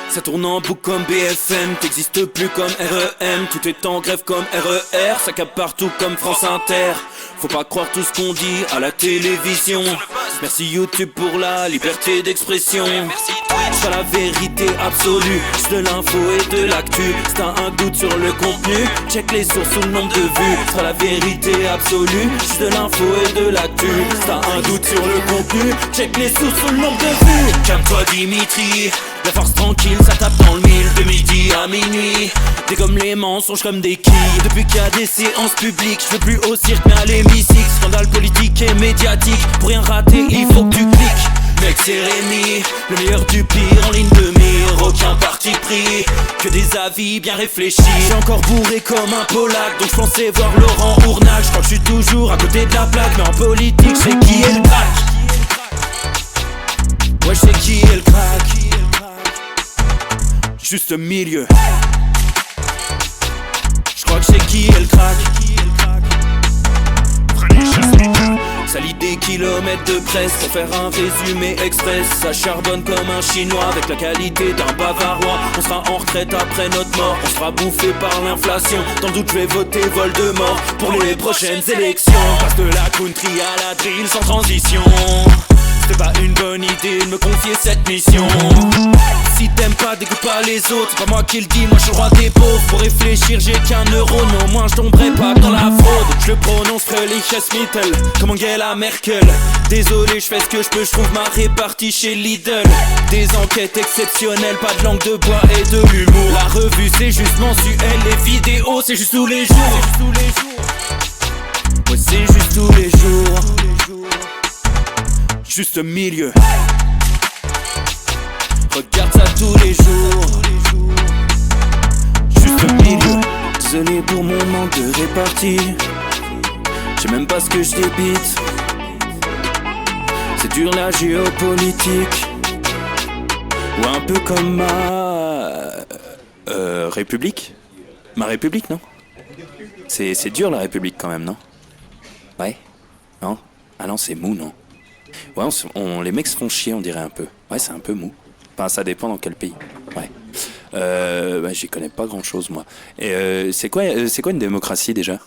Ça tourne en boucle comme BFM, t'existes plus comme REM. Tout est en grève comme RER, ça capte partout comme France Inter. Faut pas croire tout ce qu'on dit à la télévision. Merci YouTube pour la liberté d'expression. C'est pas la vérité absolue, c'est de l'info et de l'actu. Si t'as un doute sur le contenu, check les sources ou le nombre de vues. C'est pas la vérité absolue, c'est de l'info et de l'actu. Si t'as un doute sur le contenu, check les sources ou le nombre de vues. Calme-toi Dimitri, la force tranquille, ça tape dans le mille. De midi à minuit, dégomme les mensonges comme des quilles. Depuis qu'il y a des séances publiques, je veux plus au cirque mais à l'hémicycle. Scandale politique et médiatique, pour rien rater il faut que tu cliques. Mec c'est Rémi, le meilleur du pire en ligne de mire. Aucun parti pris, que des avis bien réfléchis. J'suis encore bourré comme un Polac, donc j'pensais voir Laurent Ournac. J'crois que j'suis toujours à côté de la plaque, mais en politique j'sais qui est le crack. Ouais j'sais qui est le crack. Juste milieu. J'crois que j'sais qui est le crack. Ça lit des kilomètres de presse pour faire un résumé express. Ça charbonne comme un chinois avec la qualité d'un bavarois. On sera en retraite après notre mort, on sera bouffé par l'inflation. Dans le doute je vais voter Voldemort pour les prochaines élections. Passe de la country à la drill sans transition. C'était pas une bonne idée de me confier cette mission. Si t'aimes pas, dégoûte pas les autres. C'est pas moi qui le dis, moi je suis le roi des pauvres. Pour réfléchir j'ai qu'un euro, mais au moins je tomberai pas dans la fraude. Je le prononce Fröhliches-Mittel, comme Angela Merkel. Désolé, je fais ce que je peux, je trouve ma répartie chez Lidl. Des enquêtes exceptionnelles, pas de langue de bois et de l'humour. La revue c'est juste mensuel, les vidéos c'est juste tous les jours. Ouais c'est juste tous les jours. Juste milieu. Regarde ça tous les jours. Juste milieu. Désolé pour mon manque de répartie. Je sais même pas ce que je débite. C'est dur la géopolitique. Ou un peu comme ma... République. Ma République, non? C'est dur la République quand même, non? Ouais? Non? Ah non, c'est mou, non? Ouais, les mecs se font chier, on dirait un peu. Ouais, c'est un peu mou. Enfin, ça dépend dans quel pays. Ouais. Bah, j'y connais pas grand chose, moi. Et c'est quoi une démocratie déjà ?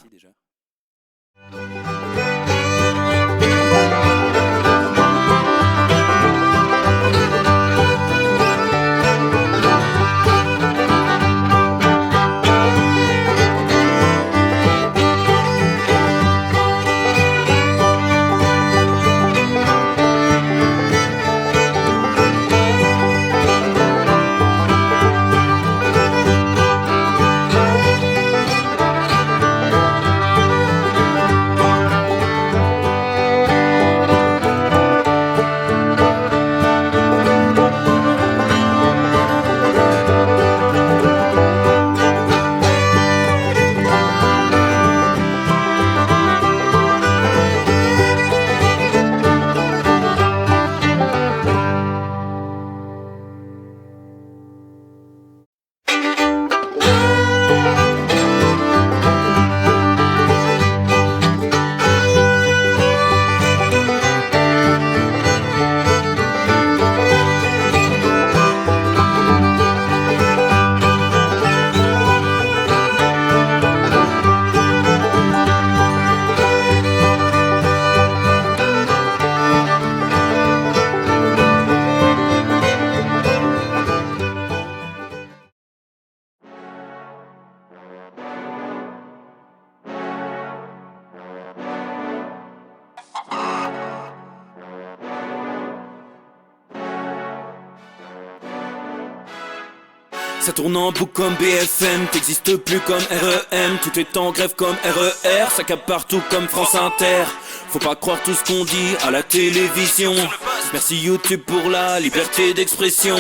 Ça tourne en boucle comme BFM, t'existes plus comme REM. Tout est en grève comme RER, ça capte partout comme France Inter. Faut pas croire tout ce qu'on dit à la télévision. Merci YouTube pour la liberté d'expression.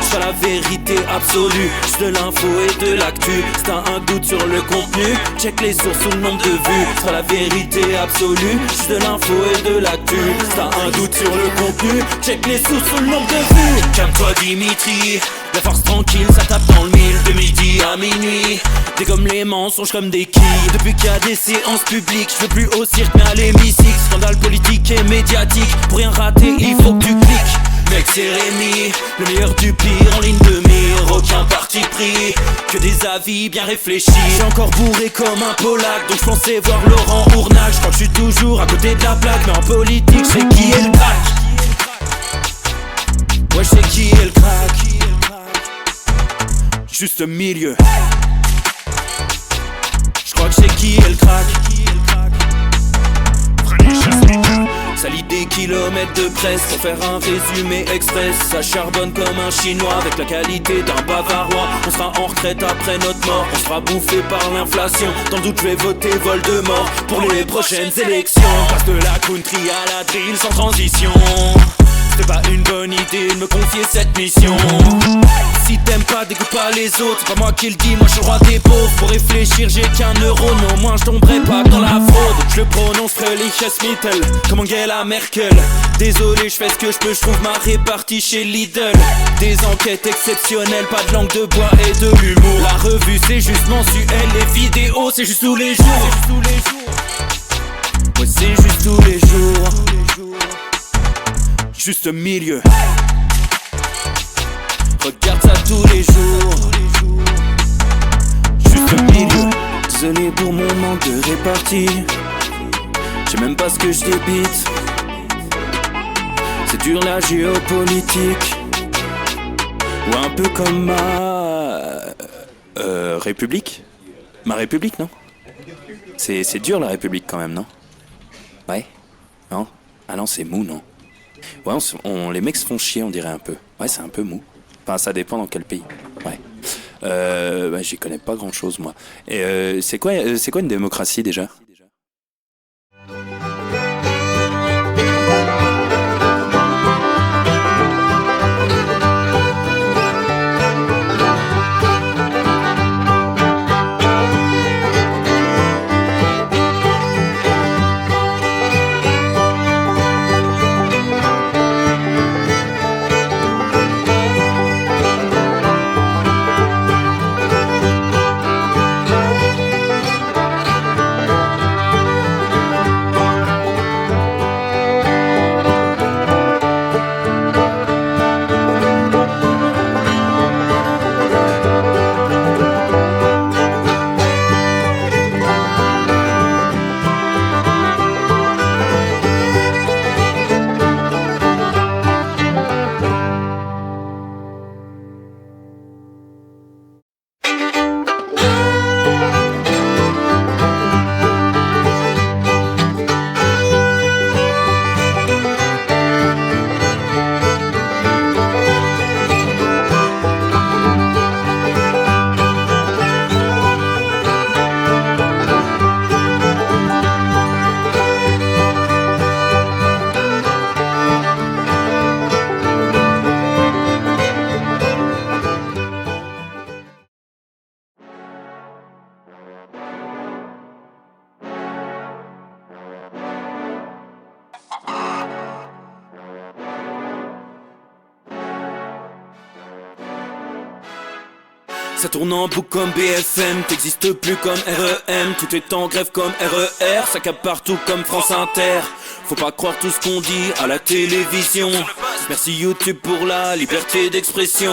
C'est pas la vérité absolue, c'est de l'info et de l'actu. Si t'as un doute sur le contenu, check les sources ou le nombre de vues. C'est pas la vérité absolue, c'est de l'info et de l'actu. Si t'as un doute sur le contenu, check les sources ou le nombre de vues. Calme-toi Dimitri, la force tranquille, ça tape dans le mille. De midi à minuit, dégomme les mensonges comme des quilles. Depuis qu'il y a des séances publiques, je veux plus au cirque mais à l'hémicycle. Scandale politique et médiatique, pour rien rater il faut que tu cliques. Mec c'est Rémi, le meilleur du pire en ligne de mire. Aucun parti pris, que des avis bien réfléchis. J'suis encore bourré comme un Polac, donc j'pensais voir Laurent Ournac. J'crois que j'suis toujours à côté de la plaque, mais en politique j'sais qui est le crack. Ouais j'sais qui est le crack. Juste milieu. J'crois que j'sais qui est le crack. Ça lit des kilomètres de presse pour faire un résumé express. Ça charbonne comme un chinois avec la qualité d'un bavarois. On sera en retraite après notre mort, on sera bouffé par l'inflation. Dans le doute je vais voter Voldemort pour les prochaines élections. Passe de la country à la drill sans transition. C'est pas une bonne idée de me confier cette mission. Si t'aimes pas, dégoûte pas les autres. C'est pas moi qui le dis, moi je suis le roi des pauvres. Pour réfléchir j'ai qu'un euro, mais au moins je tomberai pas dans la fraude. Je le prononce Fröhliches Mittel, comme Angela Merkel. Désolé, je fais ce que je peux, je trouve ma répartie chez Lidl. Des enquêtes exceptionnelles, pas de langue de bois et de l'humour. La revue c'est juste mensuel, les vidéos c'est juste tous les jours. Ouais c'est juste tous les jours. Juste milieu. Regarde ça tous les jours. Juste milieu. Désolé pour mon manque de répartie. Je sais même pas ce que je débite. C'est dur la géopolitique. Ou un peu comme ma République. Ma République, non? C'est dur la République quand même, non? Ouais? Non? Ah non, c'est mou, non? Ouais, les mecs se font chier, on dirait un peu. Ouais, c'est un peu mou. Enfin, ça dépend dans quel pays. Ouais. Bah, j'y connais pas grand chose, moi. Et c'est quoi une démocratie déjà? Ça tourne en boucle comme BFM, t'existes plus comme REM. Tout est en grève comme RER, ça capte partout comme France Inter. Faut pas croire tout ce qu'on dit à la télévision. Merci YouTube pour la liberté d'expression.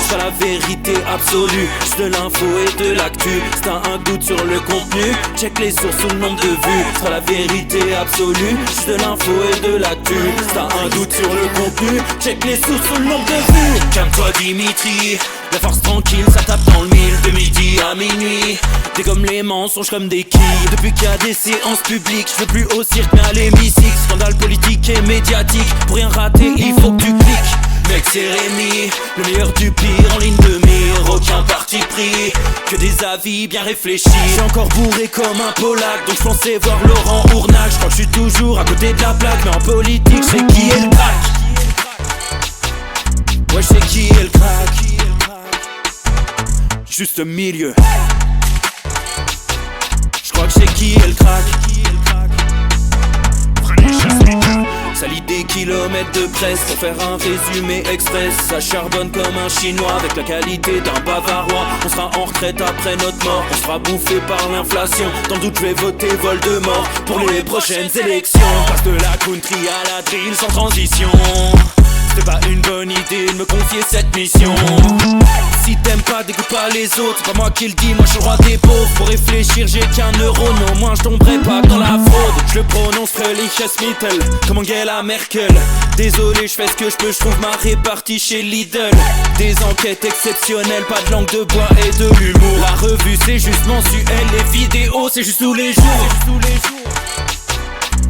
C'est pas la vérité absolue, c'est de l'info et de l'actu. Si t'as un doute sur le contenu, check les sources ou le nombre de vues. C'est pas la vérité absolue, c'est de l'info et de l'actu. Si t'as un doute sur le contenu, check les sources ou le nombre de vues. Calme-toi Dimitri, la force tranquille, ça tape dans le mille. De midi à minuit, t'es comme les mensonges comme des quilles. Depuis qu'il y a des séances publiques, je veux plus au cirque mais à l'hémicycle. Scandale politique et médiatique, pour rien rater il faut que tu cliques. Mec c'est Rémi, le meilleur du pire en ligne de mire. Aucun parti pris, que des avis bien réfléchis. J'suis encore bourré comme un Polac, donc j'pensais voir Laurent Ournac. J'crois que j'suis toujours à côté de la plaque, mais en politique j'sais qui est le crack. Ouais j'sais qui est le crack. Juste milieu. J'crois que j'sais qui est le crack. Ça lit des kilomètres de presse pour faire un résumé express. Ça charbonne comme un chinois avec la qualité d'un bavarois. On sera en retraite après notre mort, on sera bouffé par l'inflation. Dans le doute je vais voter Voldemort pour les prochaines élections. Passe de la country à la drill sans transition. C'était pas une bonne idée de me confier cette mission. Si t'aimes pas, dégoûte pas les autres. C'est pas moi qui le dis, moi je suis le roi des pauvres. Pour réfléchir, j'ai qu'un euro, mais au moins je tomberai pas dans la fraude. Je le prononce Fröhliches comme Angela Merkel. Désolé, je fais ce que je peux, je trouve ma répartie chez Lidl. Des enquêtes exceptionnelles, pas de langue de bois et de l'humour. La revue c'est juste mensuel, les vidéos c'est juste tous les jours.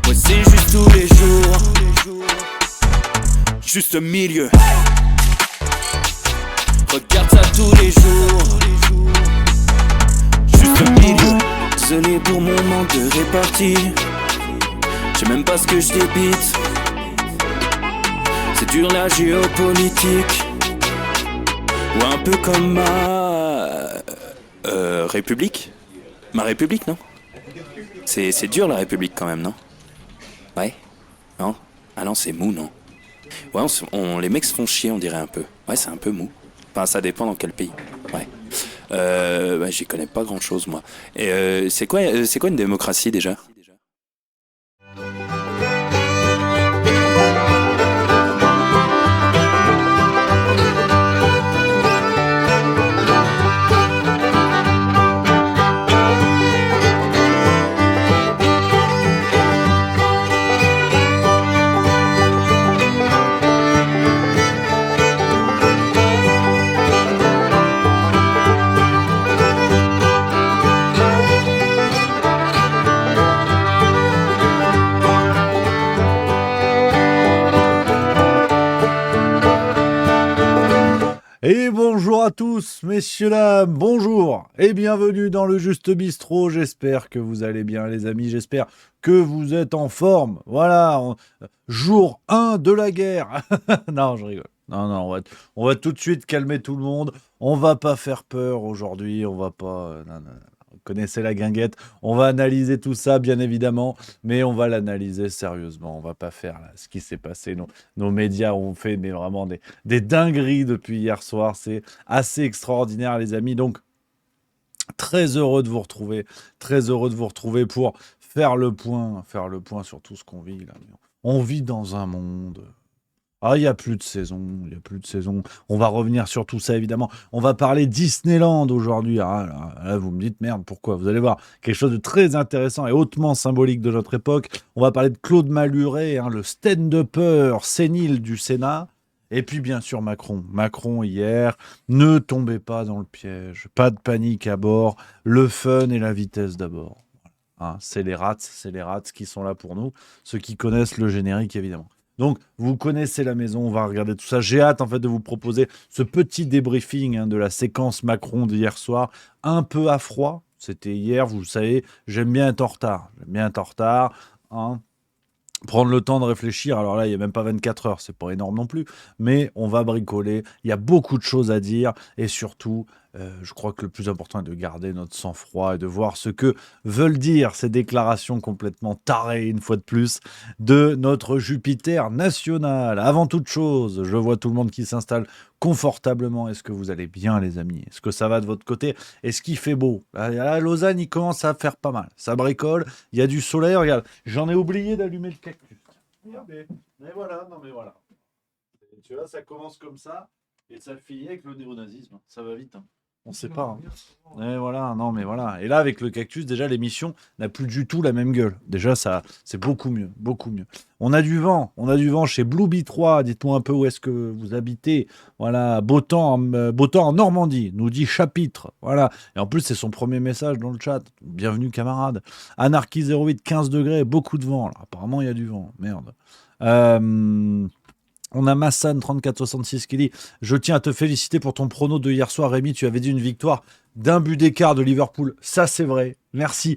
Ouais, c'est juste tous les jours. Juste milieu. Regarde ça tous les jours. Juste milieu. Désolé pour mon manque de répartie. Je sais même pas ce que je débite. C'est dur la géopolitique. Ou un peu comme ma République. Ma République, non? C'est dur la République quand même, non? Ouais? Non? Ah non, c'est mou, non? Ouais, les mecs se font chier, on dirait un peu. Ouais, c'est un peu mou. Enfin, ça dépend dans quel pays. Ouais. Ouais, j'y connais pas grand chose, moi. Et c'est quoi une démocratie déjà? Et bonjour à tous, messieurs, dames, bonjour et bienvenue dans le Juste Bistrot. J'espère que vous allez bien, les amis, j'espère que vous êtes en forme. Voilà, jour 1 de la guerre. Non, je rigole. Non, on va tout de suite calmer tout le monde. On va pas faire peur aujourd'hui, on va pas... non. Vous connaissez la guinguette. On va analyser tout ça, bien évidemment, mais on va l'analyser sérieusement. On va pas faire là, ce qui s'est passé. Nos médias ont fait mais vraiment des dingueries depuis hier soir. C'est assez extraordinaire, les amis. Donc, très heureux de vous retrouver. Très heureux de vous retrouver pour faire le point sur tout ce qu'on vit là. On vit dans un monde... Ah, il n'y a plus de saison, On va revenir sur tout ça, évidemment. On va parler Disneyland aujourd'hui. Ah, là, vous me dites, merde, pourquoi? Vous allez voir, quelque chose de très intéressant et hautement symbolique de notre époque. On va parler de Claude Malhuret, le stand-upper sénile du Sénat. Et puis, bien sûr, Macron. Macron, hier, ne tombez pas dans le piège. Pas de panique à bord. Le fun et la vitesse d'abord. C'est les rats qui sont là pour nous. Ceux qui connaissent le générique, évidemment. Donc, vous connaissez la maison, on va regarder tout ça. J'ai hâte, en fait, de vous proposer ce petit débriefing de la séquence Macron d'hier soir, un peu à froid. C'était hier, vous le savez, j'aime bien être en retard. Prendre le temps de réfléchir. Alors là, il n'y a même pas 24 heures, c'est pas énorme non plus, mais on va bricoler. Il y a beaucoup de choses à dire et surtout, je crois que le plus important est de garder notre sang-froid et de voir ce que veulent dire ces déclarations complètement tarées, une fois de plus, de notre Jupiter national. Avant toute chose, je vois tout le monde qui s'installe confortablement. Est-ce que vous allez bien, les amis? Est-ce que ça va de votre côté? Est-ce qu'il fait beau? Là, Lausanne, il commence à faire pas mal. Ça bricole, il y a du soleil. Regarde, j'en ai oublié d'allumer le cactus. Regardez, mais voilà. Tu vois, ça commence comme ça et ça finit avec le néonazisme. Ça va vite, On sait pas. Et voilà, non mais voilà. Et là, avec le cactus, déjà, l'émission n'a plus du tout la même gueule. Déjà, ça, c'est beaucoup mieux. On a du vent chez Blueby 3. Dites-moi un peu où est-ce que vous habitez. Voilà, beau temps en Normandie, nous dit Chapitre. Voilà. Et en plus, c'est son premier message dans le chat. Bienvenue, camarade. Anarchy 08, 15 degrés, beaucoup de vent. Alors, apparemment, il y a du vent. Merde. On a Massan 3466 qui dit: je tiens à te féliciter pour ton prono de hier soir, Rémi. Tu avais dit une victoire d'un but d'écart de Liverpool. Ça, c'est vrai. Merci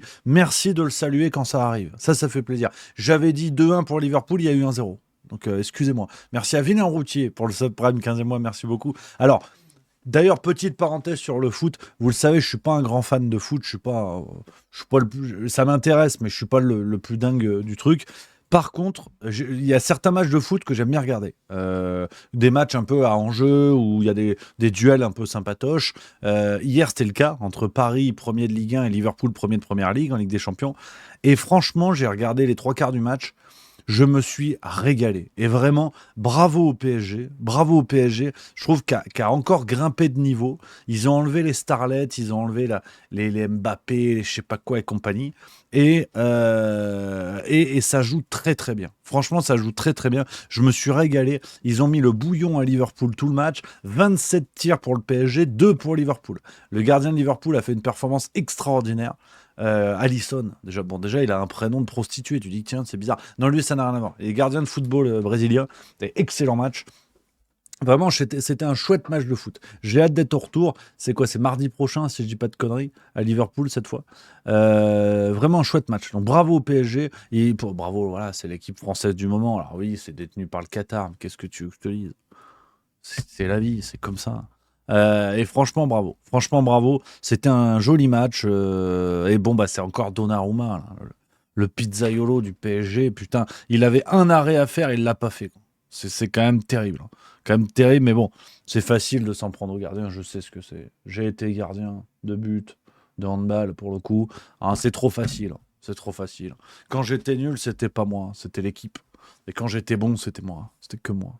de le saluer quand ça arrive. Ça fait plaisir. J'avais dit 2-1 pour Liverpool, il y a eu 1-0. Donc, excusez-moi. Merci à Vilain Routier pour le subprime 15e mois. Merci beaucoup. Alors, d'ailleurs, petite parenthèse sur le foot. Vous le savez, je suis pas un grand fan de foot. Je suis pas le plus. Ça m'intéresse, mais je suis pas le plus dingue du truc. Par contre, il y a certains matchs de foot que j'aime bien regarder. Des matchs un peu à enjeu, où il y a des duels un peu sympatoches. Hier, c'était le cas entre Paris, premier de Ligue 1, et Liverpool, premier de Première Ligue, en Ligue des Champions. Et franchement, j'ai regardé les 3 quarts du match. Je me suis régalé. Et vraiment, bravo au PSG. Bravo au PSG. Je trouve qu'a encore grimpé de niveau. Ils ont enlevé les starlets, ils ont enlevé les Mbappé, les je sais pas quoi et compagnie. Et ça joue très très bien. Franchement, ça joue très très bien. Je me suis régalé. Ils ont mis le bouillon à Liverpool tout le match. 27 tirs pour le PSG, 2 pour Liverpool. Le gardien de Liverpool a fait une performance extraordinaire. Alisson, déjà, il a un prénom de prostituée. Tu dis, tiens, c'est bizarre. Non, lui, ça n'a rien à voir. Il est gardien de football brésilien. C'était excellent match. Vraiment, c'était un chouette match de foot. J'ai hâte d'être au retour. C'est quoi? C'est mardi prochain, si je dis pas de conneries, à Liverpool cette fois. Vraiment un chouette match. Donc bravo au PSG. Bravo, voilà, c'est l'équipe française du moment. Alors oui, c'est détenu par le Qatar. Mais qu'est-ce que tu veux que je te dise? C'est la vie, c'est comme ça. Et franchement, bravo. Franchement, bravo. C'était un joli match. Et bon, bah, c'est encore Donnarumma, là, le pizzaiolo du PSG. Putain, il avait un arrêt à faire, il l'a pas fait, quoi. C'est quand même terrible, hein. Quand même terrible, mais bon, c'est facile de s'en prendre au gardien. Je sais ce que c'est. J'ai été gardien de but, de handball, pour le coup. Ah, c'est trop facile, hein. C'est trop facile. Quand j'étais nul, c'était pas moi, c'était l'équipe. Et quand j'étais bon, c'était moi. C'était que moi.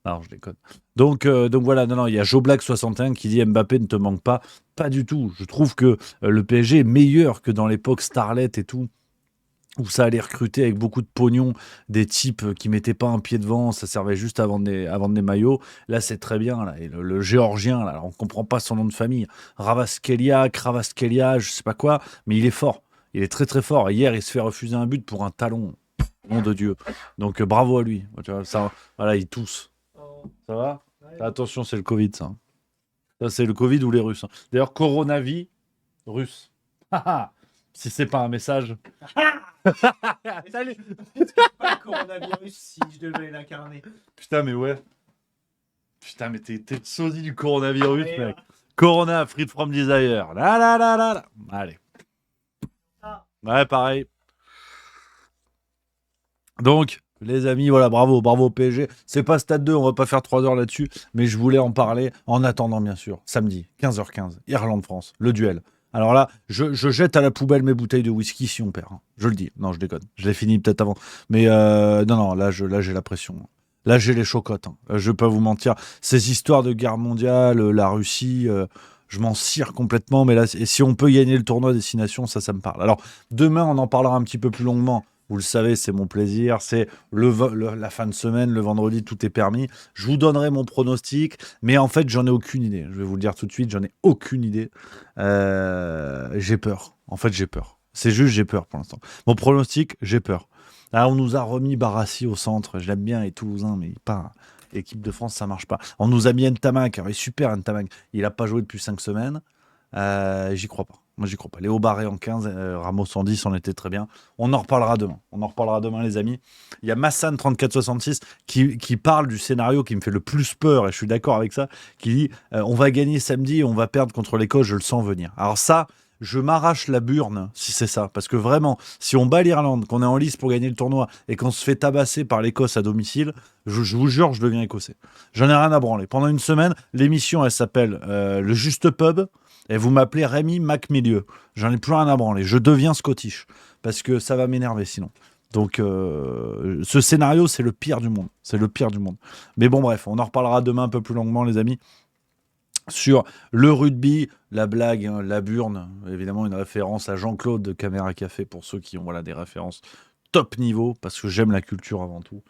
Alors, je déconne. Donc voilà, non, il y a Joblack61 qui dit Mbappé ne te manque pas. Pas du tout. Je trouve que le PSG est meilleur que dans l'époque Starlet et tout, où ça allait recruter avec beaucoup de pognon des types qui mettaient pas un pied devant, ça servait juste à vendre des maillots. Là, c'est très bien. Là. Et le Géorgien, là, alors, on comprend pas son nom de famille. Kravaskelia, je sais pas quoi, mais il est fort. Il est très très fort. Et hier, il se fait refuser un but pour un talon. Nom de Dieu. Donc bravo à lui. Tu vois, ça, voilà, il tousse. Ça va? Attention, c'est le Covid, ça. Ça, c'est le Covid ou les Russes, hein. D'ailleurs, coronavirus russe. Si c'est pas un message. Salut. C'est pas le coronavirus si je devais l'incarner. Putain, mais ouais. Putain, mais t'es le sosie du coronavirus, Ouais, mec. Corona, free from desire. La la la la la. Allez. Ouais, pareil. Donc, les amis, voilà, bravo au PSG. C'est pas Stade 2, on va pas faire 3 heures là-dessus, mais je voulais en parler en attendant, bien sûr. Samedi, 15h15, Irlande-France, le duel. Alors là, je jette à la poubelle mes bouteilles de whisky si on perd, hein. Je le dis. Non, je déconne. Je l'ai fini peut-être avant. Mais non, là, j'ai la pression. Là, j'ai les chocottes, hein. Je vais pas vous mentir. Ces histoires de guerre mondiale, la Russie, je m'en cire complètement. Mais là, et si on peut gagner le tournoi Destination, ça me parle. Alors, demain, on en parlera un petit peu plus longuement. Vous le savez, c'est mon plaisir. C'est la fin de semaine, le vendredi, tout est permis. Je vous donnerai mon pronostic, mais en fait, j'en ai aucune idée. Je vais vous le dire tout de suite, j'en ai aucune idée. J'ai peur. En fait, j'ai peur. C'est juste, j'ai peur pour l'instant. Mon pronostic, j'ai peur. Là, on nous a remis Barassi au centre. Je l'aime bien, et Toulousain, mais pas. Équipe de France, ça marche pas. On nous a mis Ntamak. Alors, il est super, Ntamak. Il n'a pas joué depuis 5 semaines. J'y crois pas. Moi, j'y crois pas. Léo Barré en 15, Ramos en 10, on était très bien. On en reparlera demain. On en reparlera demain, les amis. Il y a Massan 3466 qui parle du scénario qui me fait le plus peur, et je suis d'accord avec ça, qui dit on va gagner samedi et on va perdre contre l'Écosse, je le sens venir. Alors ça, je m'arrache la burne si c'est ça. Parce que vraiment, si on bat l'Irlande, qu'on est en lice pour gagner le tournoi et qu'on se fait tabasser par l'Écosse à domicile, je vous jure, je deviens écossais. J'en ai rien à branler. Pendant une semaine, l'émission, elle s'appelle Le Juste Pub. Et vous m'appelez Rémi Macmilieu. J'en ai plus rien à branler. Je deviens Scottish. Parce que ça va m'énerver sinon. Donc, ce scénario, c'est le pire du monde. C'est le pire du monde. Mais bon, bref, on en reparlera demain un peu plus longuement, les amis. Sur le rugby, la blague, hein, la burne. Évidemment, une référence à Jean-Claude de Caméra Café pour ceux qui ont des références top niveau. Parce que j'aime la culture avant tout.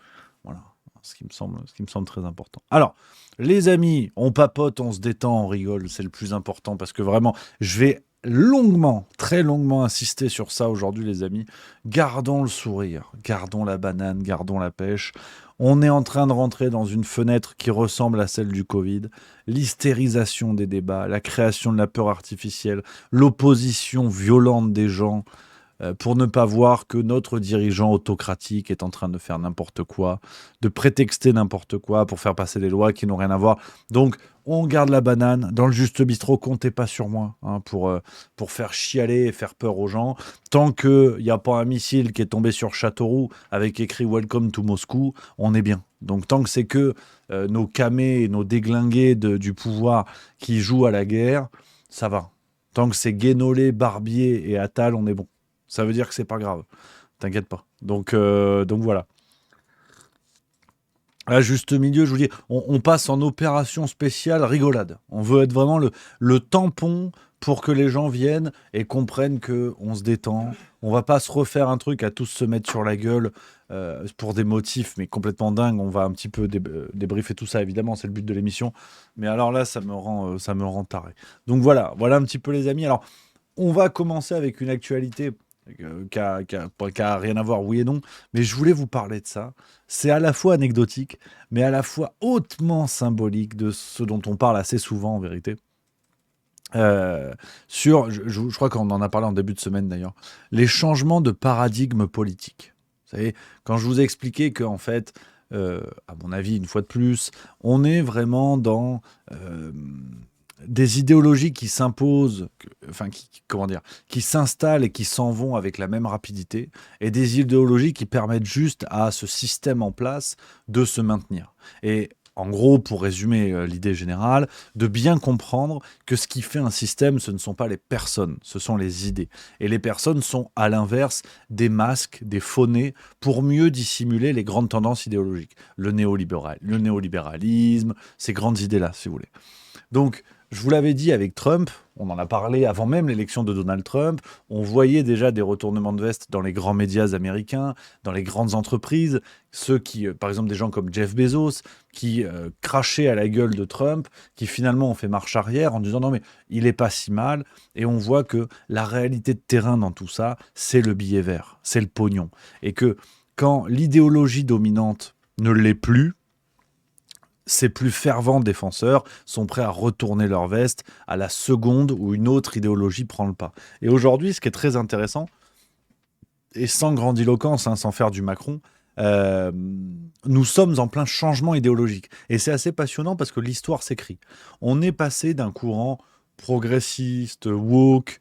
Voilà. Ce qui me semble très important. Alors, les amis, on papote, on se détend, on rigole, c'est le plus important parce que vraiment, je vais longuement, très longuement insister sur ça aujourd'hui, les amis. Gardons le sourire, gardons la banane, gardons la pêche. On est en train de rentrer dans une fenêtre qui ressemble à celle du Covid. L'hystérisation des débats, la création de la peur artificielle, l'opposition violente des gens, pour ne pas voir que notre dirigeant autocratique est en train de faire n'importe quoi, de prétexter n'importe quoi pour faire passer des lois qui n'ont rien à voir. Donc, on garde la banane. Dans le Juste Bistrot, comptez pas sur moi, hein, pour faire chialer et faire peur aux gens. Tant qu'il n'y a pas un missile qui est tombé sur Châteauroux avec écrit « Welcome to Moscou », on est bien. Donc, tant que c'est que nos camés et nos déglingués du pouvoir qui jouent à la guerre, ça va. Tant que c'est Guénolé, Barbier et Attal, on est bon. Ça veut dire que c'est pas grave. T'inquiète pas. Donc voilà. À juste milieu, je vous dis, on passe en opération spéciale rigolade. On veut être vraiment le tampon pour que les gens viennent et comprennent qu'on se détend. On va pas se refaire un truc à tous se mettre sur la gueule pour des motifs, mais complètement dingues. On va un petit peu débriefer tout ça, évidemment, c'est le but de l'émission. Mais alors là, ça me rend taré. Donc voilà un petit peu les amis. Alors, on va commencer avec une actualité qui a rien à voir, oui et non, mais je voulais vous parler de ça. C'est à la fois anecdotique, mais à la fois hautement symbolique de ce dont on parle assez souvent en vérité. Je crois qu'on en a parlé en début de semaine d'ailleurs, les changements de paradigme politique. Vous savez, quand je vous ai expliqué qu'en fait, à mon avis, une fois de plus, on est vraiment dans des idéologies qui s'imposent, qui s'installent et qui s'en vont avec la même rapidité, et des idéologies qui permettent juste à ce système en place de se maintenir. Et en gros, pour résumer l'idée générale, de bien comprendre que ce qui fait un système, ce ne sont pas les personnes, ce sont les idées. Et les personnes sont, à l'inverse, des masques, des faux nez, pour mieux dissimuler les grandes tendances idéologiques. Le néolibéralisme, ces grandes idées-là, si vous voulez. Donc, je vous l'avais dit avec Trump, on en a parlé avant même l'élection de Donald Trump, on voyait déjà des retournements de veste dans les grands médias américains, dans les grandes entreprises, ceux qui, par exemple des gens comme Jeff Bezos, qui crachaient à la gueule de Trump, qui finalement ont fait marche arrière en disant non mais il est pas si mal, et on voit que la réalité de terrain dans tout ça, c'est le billet vert, c'est le pognon, et que quand l'idéologie dominante ne l'est plus, ces plus fervents défenseurs sont prêts à retourner leur veste à la seconde où une autre idéologie prend le pas. Et aujourd'hui, ce qui est très intéressant, et sans grandiloquence, sans faire du Macron, nous sommes en plein changement idéologique. Et c'est assez passionnant parce que l'histoire s'écrit. On est passé d'un courant progressiste, woke,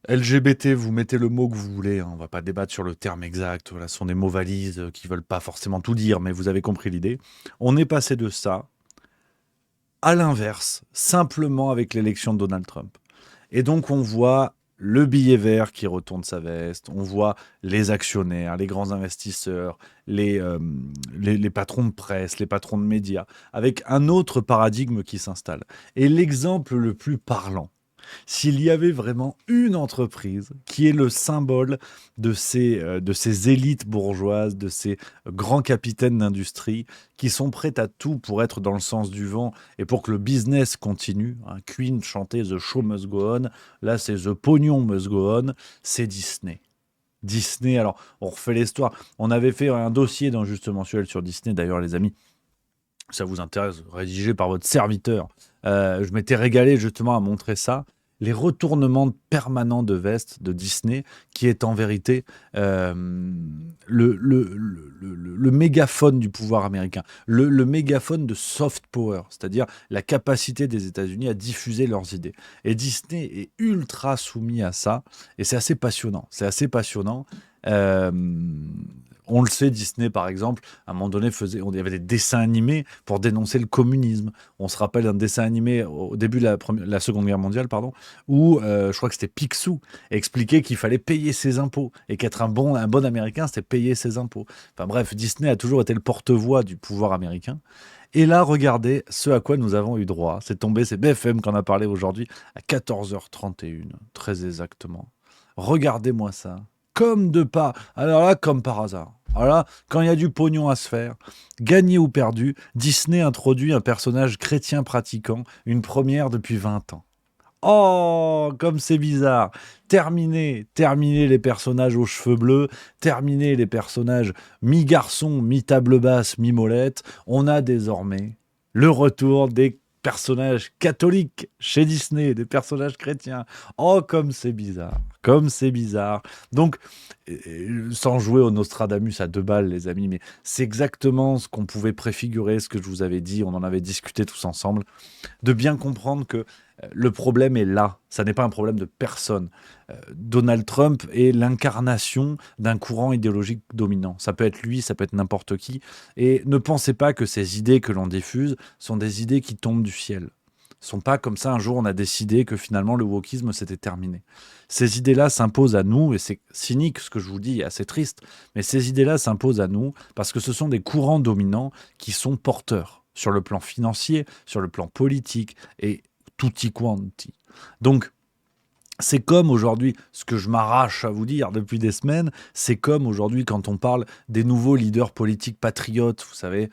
LGBT, vous mettez le mot que vous voulez, hein, on va pas débattre sur le terme exact, voilà, ce sont des mots valises qui veulent pas forcément tout dire, mais vous avez compris l'idée. On est passé de ça à l'inverse, simplement avec l'élection de Donald Trump. Et donc on voit le billet vert qui retourne sa veste, on voit les actionnaires, les grands investisseurs, les patrons de presse, les patrons de médias, avec un autre paradigme qui s'installe. Et l'exemple le plus parlant, s'il y avait vraiment une entreprise qui est le symbole de ces élites bourgeoises, de ces grands capitaines d'industrie qui sont prêts à tout pour être dans le sens du vent et pour que le business continue. Queen chantait The Show Must Go On, là c'est The Pognon Must Go On, c'est Disney. Disney, alors on refait l'histoire. On avait fait un dossier dans Juste Mensuel sur Disney, d'ailleurs les amis, ça vous intéresse, rédigé par votre serviteur. Je m'étais régalé justement à montrer ça. Les retournements permanents de veste de Disney, qui est en vérité le mégaphone du pouvoir américain, le mégaphone de soft power, c'est-à-dire la capacité des États-Unis à diffuser leurs idées. Et Disney est ultra soumis à ça, et c'est assez passionnant. C'est assez passionnant. On le sait, Disney, par exemple, à un moment donné, il y avait des dessins animés pour dénoncer le communisme. On se rappelle d'un dessin animé au début de la Seconde Guerre mondiale, où je crois que c'était Picsou expliquait qu'il fallait payer ses impôts et qu'être un bon Américain, c'était payer ses impôts. Enfin bref, Disney a toujours été le porte-voix du pouvoir américain. Et là, regardez ce à quoi nous avons eu droit. C'est tombé, c'est BFM qu'on a parlé aujourd'hui à 14h31, très exactement. Regardez-moi ça. Comme de pas. Alors là, comme par hasard. Alors là, quand il y a du pognon à se faire, gagné ou perdu, Disney introduit un personnage chrétien pratiquant, une première depuis 20 ans. Oh, comme c'est bizarre. Terminé les personnages aux cheveux bleus, terminé les personnages mi-garçon, mi-table basse, mi-molette. On a désormais le retour des personnages catholiques chez Disney, des personnages chrétiens. Oh, comme c'est bizarre. Comme c'est bizarre. Donc, sans jouer au Nostradamus à 2 balles, les amis, mais c'est exactement ce qu'on pouvait préfigurer, ce que je vous avais dit, on en avait discuté tous ensemble, de bien comprendre que le problème est là. Ça n'est pas un problème de personne. Donald Trump est l'incarnation d'un courant idéologique dominant. Ça peut être lui, ça peut être n'importe qui. Et ne pensez pas que ces idées que l'on diffuse sont des idées qui tombent du ciel. sont pas comme ça, un jour on a décidé que finalement le wokisme c'était terminé. Ces idées-là s'imposent à nous, et c'est cynique ce que je vous dis, assez triste, mais ces idées-là s'imposent à nous parce que ce sont des courants dominants qui sont porteurs sur le plan financier, sur le plan politique et tutti quanti. Donc, c'est comme aujourd'hui, ce que je m'arrache à vous dire depuis des semaines, c'est comme aujourd'hui quand on parle des nouveaux leaders politiques patriotes, vous savez,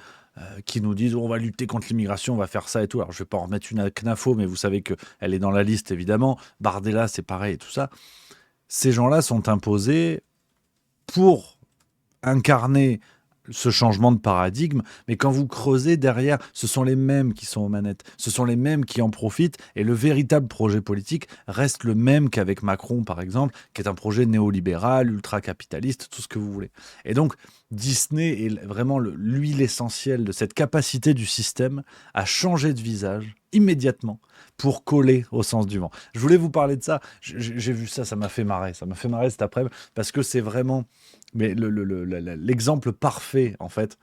qui nous disent on va lutter contre l'immigration, on va faire ça et tout. Alors je vais pas en remettre une à Knafo, mais vous savez qu'elle est dans la liste évidemment. Bardella, c'est pareil et tout ça. Ces gens-là sont imposés pour incarner ce changement de paradigme, mais quand vous creusez derrière, ce sont les mêmes qui sont aux manettes, ce sont les mêmes qui en profitent, et le véritable projet politique reste le même qu'avec Macron, par exemple, qui est un projet néolibéral, ultra-capitaliste, tout ce que vous voulez. Et donc, Disney est vraiment l'huile essentielle de cette capacité du système à changer de visage immédiatement pour coller au sens du vent. Je voulais vous parler de ça, j'ai vu ça m'a fait marrer, cet après-midi, parce que c'est vraiment... Mais l'exemple parfait, en fait,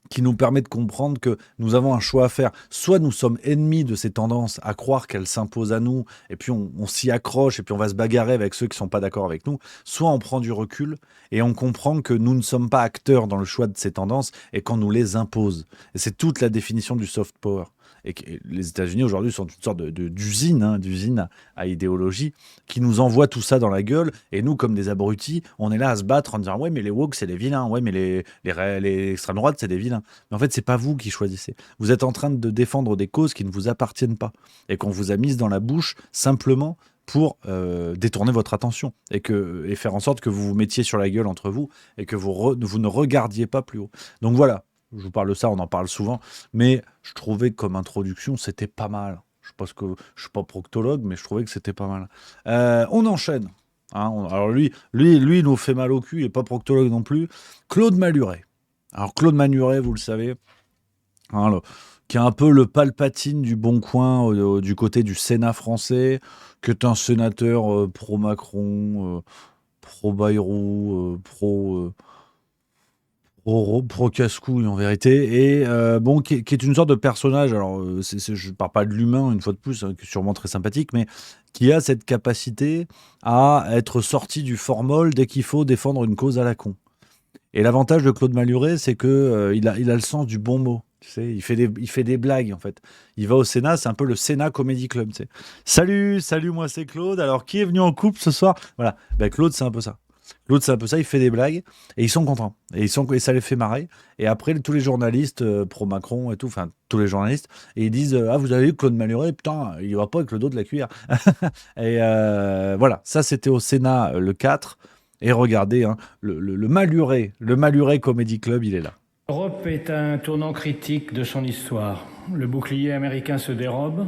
qui nous permet de comprendre que nous avons un choix à faire. Soit nous sommes ennemis de ces tendances à croire qu'elles s'imposent à nous, et puis on s'y accroche, et puis on va se bagarrer avec ceux qui ne sont pas d'accord avec nous. Soit on prend du recul, et on comprend que nous ne sommes pas acteurs dans le choix de ces tendances, et qu'on nous les impose. Et c'est toute la définition du soft power. Et que les États-Unis aujourd'hui sont une sorte d'usine à idéologie qui nous envoie tout ça dans la gueule. Et nous, comme des abrutis, on est là à se battre en disant ouais, mais les woke c'est des vilains, ouais, mais les extrêmes droites c'est des vilains. Mais en fait, c'est pas vous qui choisissez. Vous êtes en train de défendre des causes qui ne vous appartiennent pas et qu'on vous a mises dans la bouche simplement pour détourner votre attention et faire en sorte que vous vous mettiez sur la gueule entre vous et que vous ne regardiez pas plus haut. Donc voilà. Je vous parle de ça, on en parle souvent, mais je trouvais que comme introduction, c'était pas mal. Je pense que je suis pas proctologue, mais je trouvais que c'était pas mal. On enchaîne. Alors lui, il nous fait mal au cul, il n'est pas proctologue non plus. Claude Maluret. Alors Claude Maluret, vous le savez, qui est un peu le Palpatine du Bon Coin du côté du Sénat français, qui est un sénateur pro-Macron, pro-Bayrou, pro casse-couille en vérité, et qui est une sorte de personnage, alors je parle pas de l'humain une fois de plus, qui est sûrement très sympathique, mais qui a cette capacité à être sorti du formol dès qu'il faut défendre une cause à la con. Et l'avantage de Claude Maluret, c'est que il a le sens du bon mot. Tu sais, il fait des blagues en fait. Il va au Sénat, c'est un peu le Sénat Comedy Club. Tu sais. Salut, moi c'est Claude. Alors qui est venu en couple ce soir? Voilà, Claude c'est un peu ça. L'autre, c'est un peu ça, il fait des blagues et ils sont contents. Et ça les fait marrer. Et après, tous les journalistes pro-Macron et tout, enfin, tous les journalistes, et ils disent ah, vous avez vu Claude Maluret, putain, il va pas avec le dos de la cuillère. Et voilà, ça c'était au Sénat le 4. Et regardez, le Maluret Comedy Club, il est là. L'Europe est à un tournant critique de son histoire. Le bouclier américain se dérobe,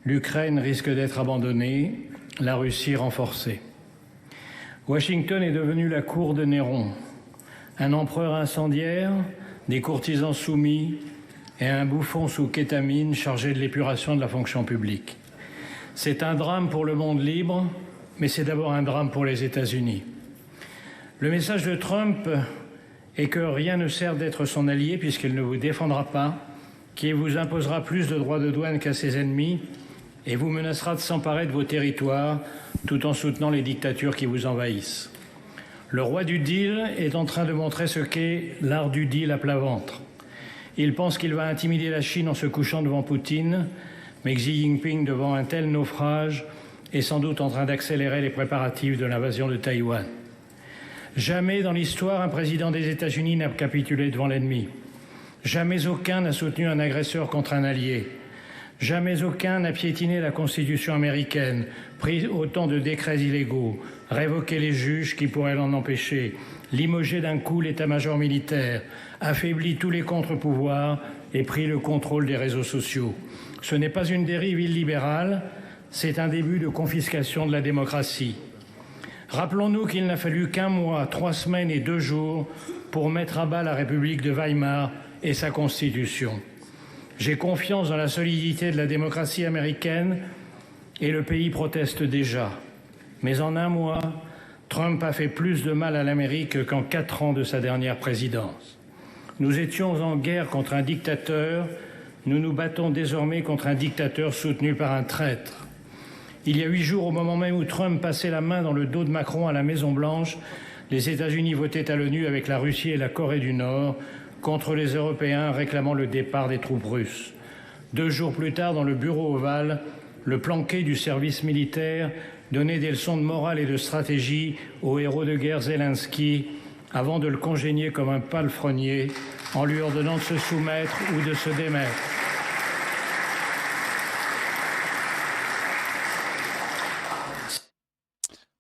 l'Ukraine risque d'être abandonnée, la Russie renforcée. Washington est devenu la cour de Néron, un empereur incendiaire, des courtisans soumis et un bouffon sous kétamine chargé de l'épuration de la fonction publique. C'est un drame pour le monde libre, mais c'est d'abord un drame pour les États-Unis. Le message de Trump est que rien ne sert d'être son allié puisqu'il ne vous défendra pas, qu'il vous imposera plus de droits de douane qu'à ses ennemis et vous menacera de s'emparer de vos territoires tout en soutenant les dictatures qui vous envahissent. Le roi du deal est en train de montrer ce qu'est l'art du deal à plat ventre. Il pense qu'il va intimider la Chine en se couchant devant Poutine, mais Xi Jinping, devant un tel naufrage, est sans doute en train d'accélérer les préparatifs de l'invasion de Taïwan. Jamais dans l'histoire, un président des États-Unis n'a capitulé devant l'ennemi. Jamais aucun n'a soutenu un agresseur contre un allié. Jamais aucun n'a piétiné la Constitution américaine, pris autant de décrets illégaux, révoqué les juges qui pourraient l'en empêcher, limogé d'un coup l'état-major militaire, affaibli tous les contre-pouvoirs et pris le contrôle des réseaux sociaux. Ce n'est pas une dérive illibérale, c'est un début de confiscation de la démocratie. Rappelons-nous qu'il n'a fallu qu'1 mois, 3 semaines et 2 jours pour mettre à bas la République de Weimar et sa Constitution. J'ai confiance dans la solidité de la démocratie américaine et le pays proteste déjà. Mais en 1 mois, Trump a fait plus de mal à l'Amérique qu'en 4 ans de sa dernière présidence. Nous étions en guerre contre un dictateur nous nous battons désormais contre un dictateur soutenu par un traître. Il y a 8 jours, au moment même où Trump passait la main dans le dos de Macron à la Maison-Blanche, les États-Unis votaient à l'ONU avec la Russie et la Corée du Nord contre les Européens réclamant le départ des troupes russes. 2 jours plus tard, dans le bureau ovale, le planqué du service militaire donnait des leçons de morale et de stratégie au héros de guerre Zelensky avant de le congédier comme un palefrenier en lui ordonnant de se soumettre ou de se démettre.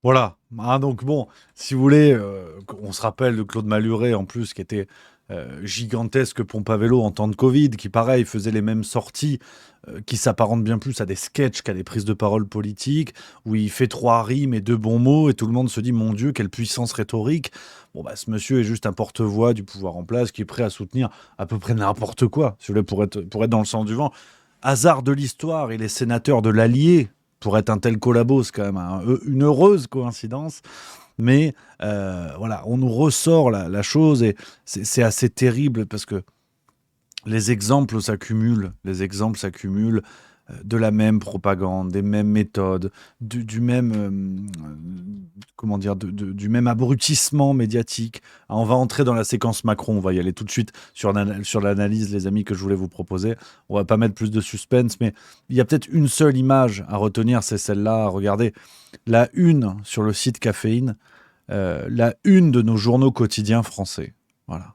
Voilà. Ah, donc bon, si vous voulez, on se rappelle de Claude Malhuret en plus, qui était gigantesque pompe à vélo en temps de Covid, qui pareil faisait les mêmes sorties, qui s'apparentent bien plus à des sketchs qu'à des prises de parole politiques, où il fait 3 rimes et 2 bons mots, et tout le monde se dit, mon Dieu, quelle puissance rhétorique. Bon, bah, ce monsieur est juste un porte-voix du pouvoir en place, qui est prêt à soutenir à peu près n'importe quoi, si vous voulez, pour être dans le sens du vent. Hasard de l'histoire, il est sénateur de l'Allier, pour être un tel collabo, c'est quand même une heureuse coïncidence. Mais voilà, on nous ressort la chose et c'est assez terrible parce que les exemples s'accumulent, de la même propagande, des mêmes méthodes, du même comment dire, du même abrutissement médiatique. Ah, on va entrer dans la séquence Macron, on va y aller tout de suite sur l'analyse, les amis, que je voulais vous proposer. On va pas mettre plus de suspense, mais il y a peut-être une seule image à retenir, c'est celle-là. Regardez, la une sur le site Caféine, la une de nos journaux quotidiens français. Voilà.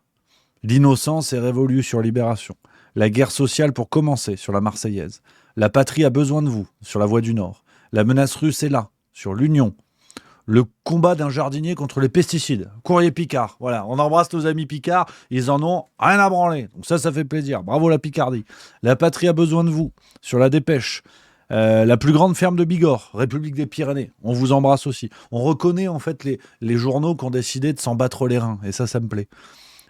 L'innocence est révolue sur Libération. La guerre sociale pour commencer sur la Marseillaise. La patrie a besoin de vous sur la Voix du Nord. La menace russe est là sur l'Union. Le combat d'un jardinier contre les pesticides. Courrier Picard. Voilà, on embrasse nos amis Picard. Ils en ont rien à branler. Donc ça fait plaisir. Bravo la Picardie. La patrie a besoin de vous sur la Dépêche. La plus grande ferme de Bigorre, République des Pyrénées. On vous embrasse aussi. On reconnaît en fait les journaux qui ont décidé de s'en battre les reins. Et ça me plaît.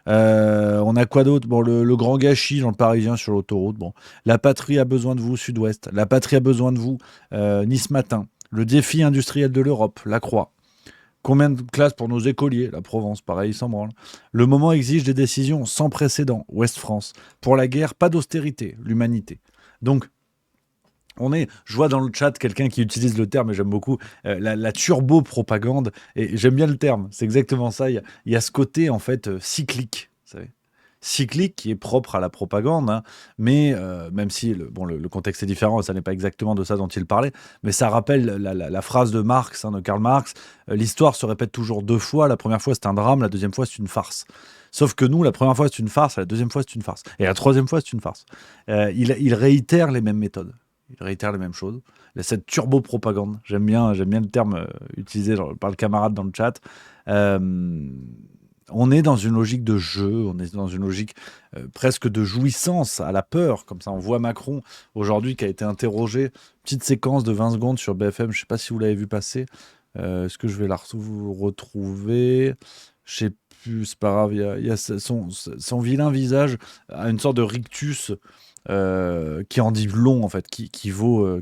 On a quoi d'autre? Bon, le grand gâchis dans le Parisien sur l'autoroute. Bon, la patrie a besoin de vous, Sud-Ouest. La patrie a besoin de vous, Nice Matin. Le défi industriel de l'Europe, La Croix. Combien de classes pour nos écoliers? La Provence, pareil, s'en branle. Le moment exige des décisions sans précédent, Ouest France. Pour la guerre, pas d'austérité, l'humanité. Donc, je vois dans le chat quelqu'un qui utilise le terme, et j'aime beaucoup, la turbo-propagande, et j'aime bien le terme, c'est exactement ça, il y a ce côté, en fait, cyclique, vous savez. Cyclique qui est propre à la propagande, hein, mais même si le contexte est différent, ça n'est pas exactement de ça dont il parlait, mais ça rappelle la phrase de Marx, de Karl Marx, l'histoire se répète toujours 2 fois, la première fois c'est un drame, la deuxième fois c'est une farce. Sauf que nous, la première fois c'est une farce, la deuxième fois c'est une farce, et la troisième fois c'est une farce. Il réitère les mêmes méthodes. Il réitère les mêmes choses. Cette turbo-propagande, j'aime bien le terme utilisé par le camarade dans le chat. On est dans une logique de jeu, on est dans une logique presque de jouissance à la peur. Comme ça, on voit Macron aujourd'hui qui a été interrogé. Petite séquence de 20 secondes sur BFM, je ne sais pas si vous l'avez vu passer. Est-ce que je vais la retrouver? Je ne sais plus, c'est pas grave. Il y a son vilain visage a une sorte de rictus qui en dit long en fait, qui vaut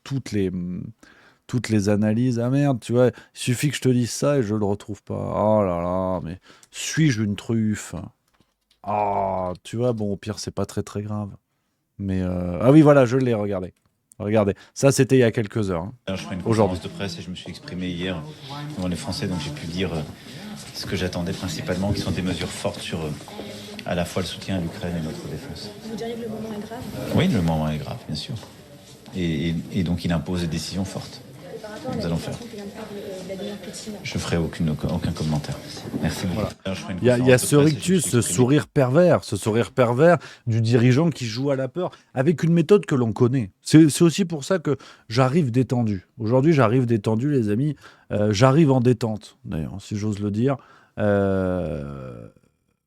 toutes les analyses. Ah merde, tu vois, il suffit que je te dise ça et je le retrouve pas. Oh là là, mais suis-je une truffe? Ah, tu vois, bon, au pire, c'est pas très très grave. Mais ah oui, voilà, je l'ai, regardé. Regardez, ça c'était il y a quelques heures. Hein. Je ferai une conférence de presse et je me suis exprimé hier devant les Français, donc j'ai pu dire ce que j'attendais principalement, qui sont des mesures fortes sur à la fois le soutien à l'Ukraine et notre défense. Vous diriez que le moment est grave? Oui, le moment est grave, bien sûr. Et donc il impose des décisions fortes. Nous allons faire. Je ferai aucun commentaire. Merci beaucoup. Voilà. Il y a ce rictus, ce sourire pervers du dirigeant qui joue à la peur avec une méthode que l'on connaît. C'est aussi pour ça que j'arrive détendu. Aujourd'hui, j'arrive détendu, les amis. J'arrive en détente, d'ailleurs, si j'ose le dire.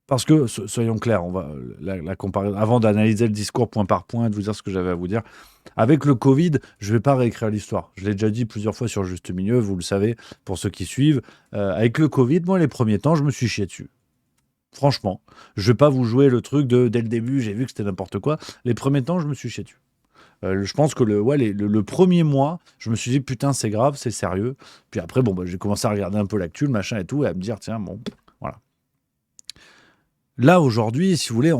Parce que, soyons clairs, on va la comparaison, avant d'analyser le discours point par point et de vous dire ce que j'avais à vous dire, avec le Covid, je ne vais pas réécrire l'histoire. Je l'ai déjà dit plusieurs fois sur Juste Milieu, vous le savez, pour ceux qui suivent. Avec le Covid, moi, les premiers temps, je me suis chié dessus. Franchement, je ne vais pas vous jouer le truc dès le début, j'ai vu que c'était n'importe quoi. Les premiers temps, je me suis chié dessus. Je pense que le premier mois, je me suis dit, putain, c'est grave, c'est sérieux. Puis après, j'ai commencé à regarder un peu l'actu, le machin et tout, et à me dire, tiens, bon, voilà. là, aujourd'hui, si vous voulez,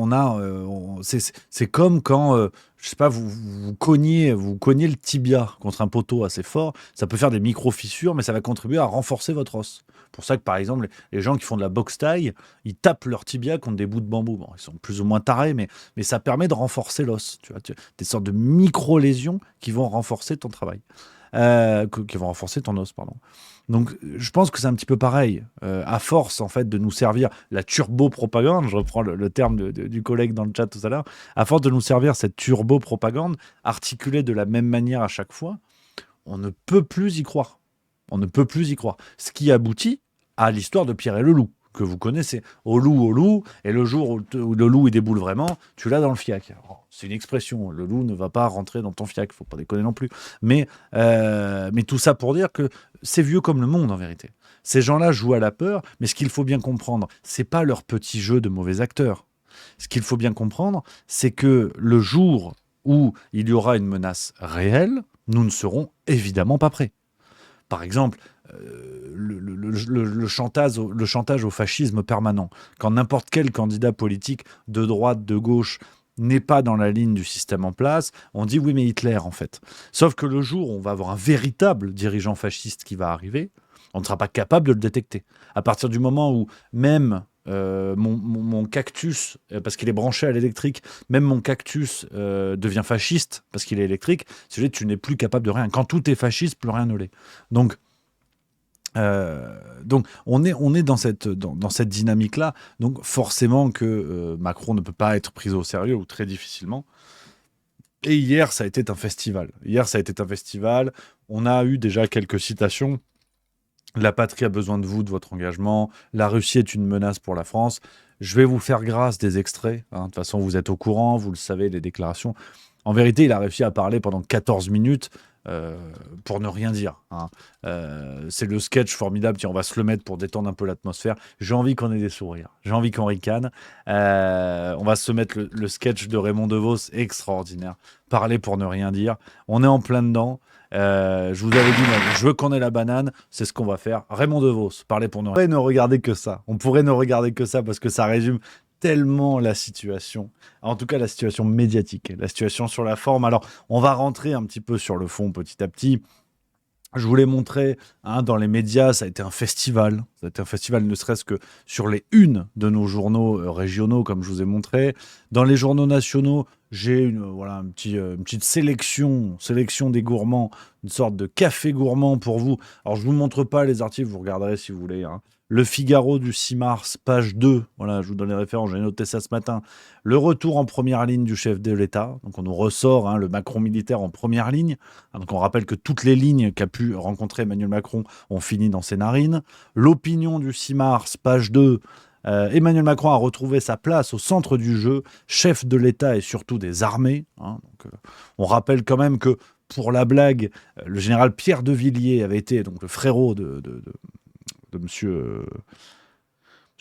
c'est comme quand, je sais pas, vous cognez le tibia contre un poteau assez fort. Ça peut faire des micro-fissures, mais ça va contribuer à renforcer votre os. Pour ça que, par exemple, les gens qui font de la boxe taille, ils tapent leur tibia contre des bouts de bambou. Bon, ils sont plus ou moins tarés, mais ça permet de renforcer l'os. Tu vois, des sortes de micro-lésions qui vont renforcer ton travail. Qui vont renforcer ton os, pardon. Donc, je pense que c'est un petit peu pareil. À force, en fait, de nous servir la turbo-propagande, je reprends le terme du collègue dans le chat tout à l'heure, à force de nous servir cette turbo-propagande, articulée de la même manière à chaque fois, on ne peut plus y croire. On ne peut plus y croire. Ce qui aboutit à l'histoire de Pierre et le loup, que vous connaissez. Au loup, et le jour où le loup il déboule vraiment, tu l'as dans le fiac. Alors, c'est une expression, le loup ne va pas rentrer dans ton fiac, faut pas déconner non plus. Mais tout ça pour dire que c'est vieux comme le monde en vérité. Ces gens-là jouent à la peur, mais ce qu'il faut bien comprendre, c'est pas leur petit jeu de mauvais acteurs. Ce qu'il faut bien comprendre, c'est que le jour où il y aura une menace réelle, nous ne serons évidemment pas prêts. Par exemple, le chantage au fascisme permanent. Quand n'importe quel candidat politique de droite, de gauche, n'est pas dans la ligne du système en place, on dit oui mais Hitler en fait. Sauf que le jour où on va avoir un véritable dirigeant fasciste qui va arriver, on ne sera pas capable de le détecter. À partir du moment où même mon cactus, parce qu'il est branché à l'électrique, même mon cactus devient fasciste parce qu'il est électrique, tu n'es plus capable de rien. Quand tout est fasciste, plus rien ne l'est. Donc on est dans cette dynamique-là. Donc forcément que Macron ne peut pas être pris au sérieux ou très difficilement. Et hier, ça a été un festival. On a eu déjà quelques citations. La patrie a besoin de vous, de votre engagement. La Russie est une menace pour la France. Je vais vous faire grâce des extraits. De toute façon, vous êtes au courant, vous le savez, les déclarations. En vérité, il a réussi à parler pendant 14 minutes pour ne rien dire. C'est le sketch formidable. Tiens, on va se le mettre pour détendre un peu l'atmosphère. J'ai envie qu'on ait des sourires. J'ai envie qu'on ricane. On va se mettre le sketch de Raymond DeVos, extraordinaire. Parler pour ne rien dire. On est en plein dedans. Je vous avais dit, je veux qu'on ait la banane, c'est ce qu'on va faire. Raymond DeVos, parler pour ne rien. On pourrait ne regarder que ça. On pourrait ne regarder que ça parce que ça résume tellement la situation. En tout cas, la situation médiatique, la situation sur la forme. Alors, on va rentrer un petit peu sur le fond petit à petit. Je vous l'ai montré, dans les médias, ça a été un festival. Ça a été un festival, ne serait-ce que sur les unes de nos journaux régionaux, comme je vous ai montré. Dans les journaux nationaux, j'ai une petite sélection des gourmands, une sorte de café gourmand pour vous. Alors, je ne vous montre pas les articles, vous regarderez si vous voulez. Le Figaro du 6 mars, page 2. Voilà, je vous donne les références, j'ai noté ça ce matin. Le retour en première ligne du chef de l'État. Donc, on nous ressort le Macron militaire en première ligne. Donc, on rappelle que toutes les lignes qu'a pu rencontrer Emmanuel Macron ont fini dans ses narines. L'opinion du 6 mars, page 2. Emmanuel Macron a retrouvé sa place au centre du jeu, chef de l'État et surtout des armées. On rappelle quand même que, pour la blague, le général Pierre de Villiers avait été donc le frérot de monsieur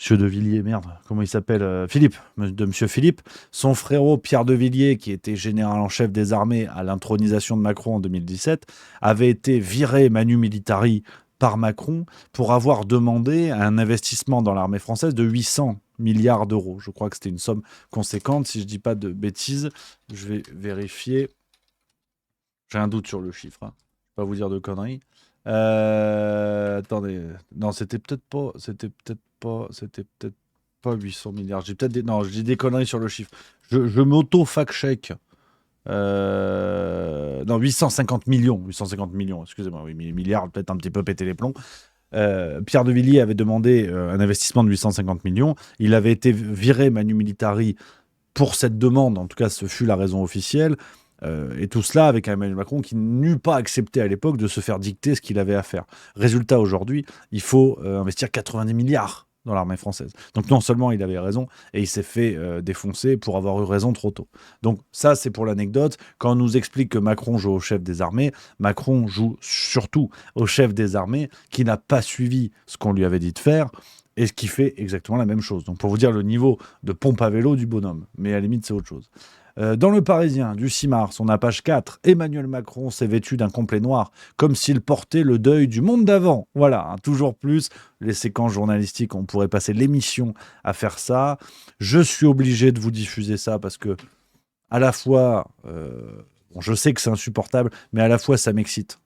de Villiers, comment il s'appelle, Philippe, de monsieur Philippe. Son frérot Pierre de Villiers, qui était général en chef des armées à l'intronisation de Macron en 2017, avait été viré manu militari par Macron pour avoir demandé un investissement dans l'armée française de 800 milliards d'euros. Je crois que c'était une somme conséquente, si je ne dis pas de bêtises. Je vais vérifier. J'ai un doute sur le chiffre. Je ne vais pas vous dire de conneries. Attendez. Non, c'était peut-être pas 800 milliards. Je dis des conneries sur le chiffre. Je m'auto-fact-check. Non, 850 millions, excusez-moi, oui, milliards, peut-être un petit peu pété les plombs. Pierre de Villiers avait demandé un investissement de 850 millions. Il avait été viré manu militari pour cette demande, en tout cas, ce fut la raison officielle. Et tout cela avec Emmanuel Macron qui n'eut pas accepté à l'époque de se faire dicter ce qu'il avait à faire. Résultat, aujourd'hui, il faut investir 90 milliards dans l'armée française. Donc non seulement il avait raison, et il s'est fait défoncer pour avoir eu raison trop tôt. Donc ça, c'est pour l'anecdote. Quand on nous explique que Macron joue au chef des armées, Macron joue surtout au chef des armées qui n'a pas suivi ce qu'on lui avait dit de faire, et qui fait exactement la même chose. Donc pour vous dire le niveau de pompe à vélo du bonhomme. Mais à la limite, c'est autre chose. Dans Le Parisien, du 6 mars, on a page 4. Emmanuel Macron s'est vêtu d'un complet noir, comme s'il portait le deuil du monde d'avant. Voilà, hein, toujours plus. Les séquences journalistiques, on pourrait passer l'émission à faire ça. Je suis obligé de vous diffuser ça parce que, à la fois, bon, je sais que c'est insupportable, mais à la fois, ça m'excite.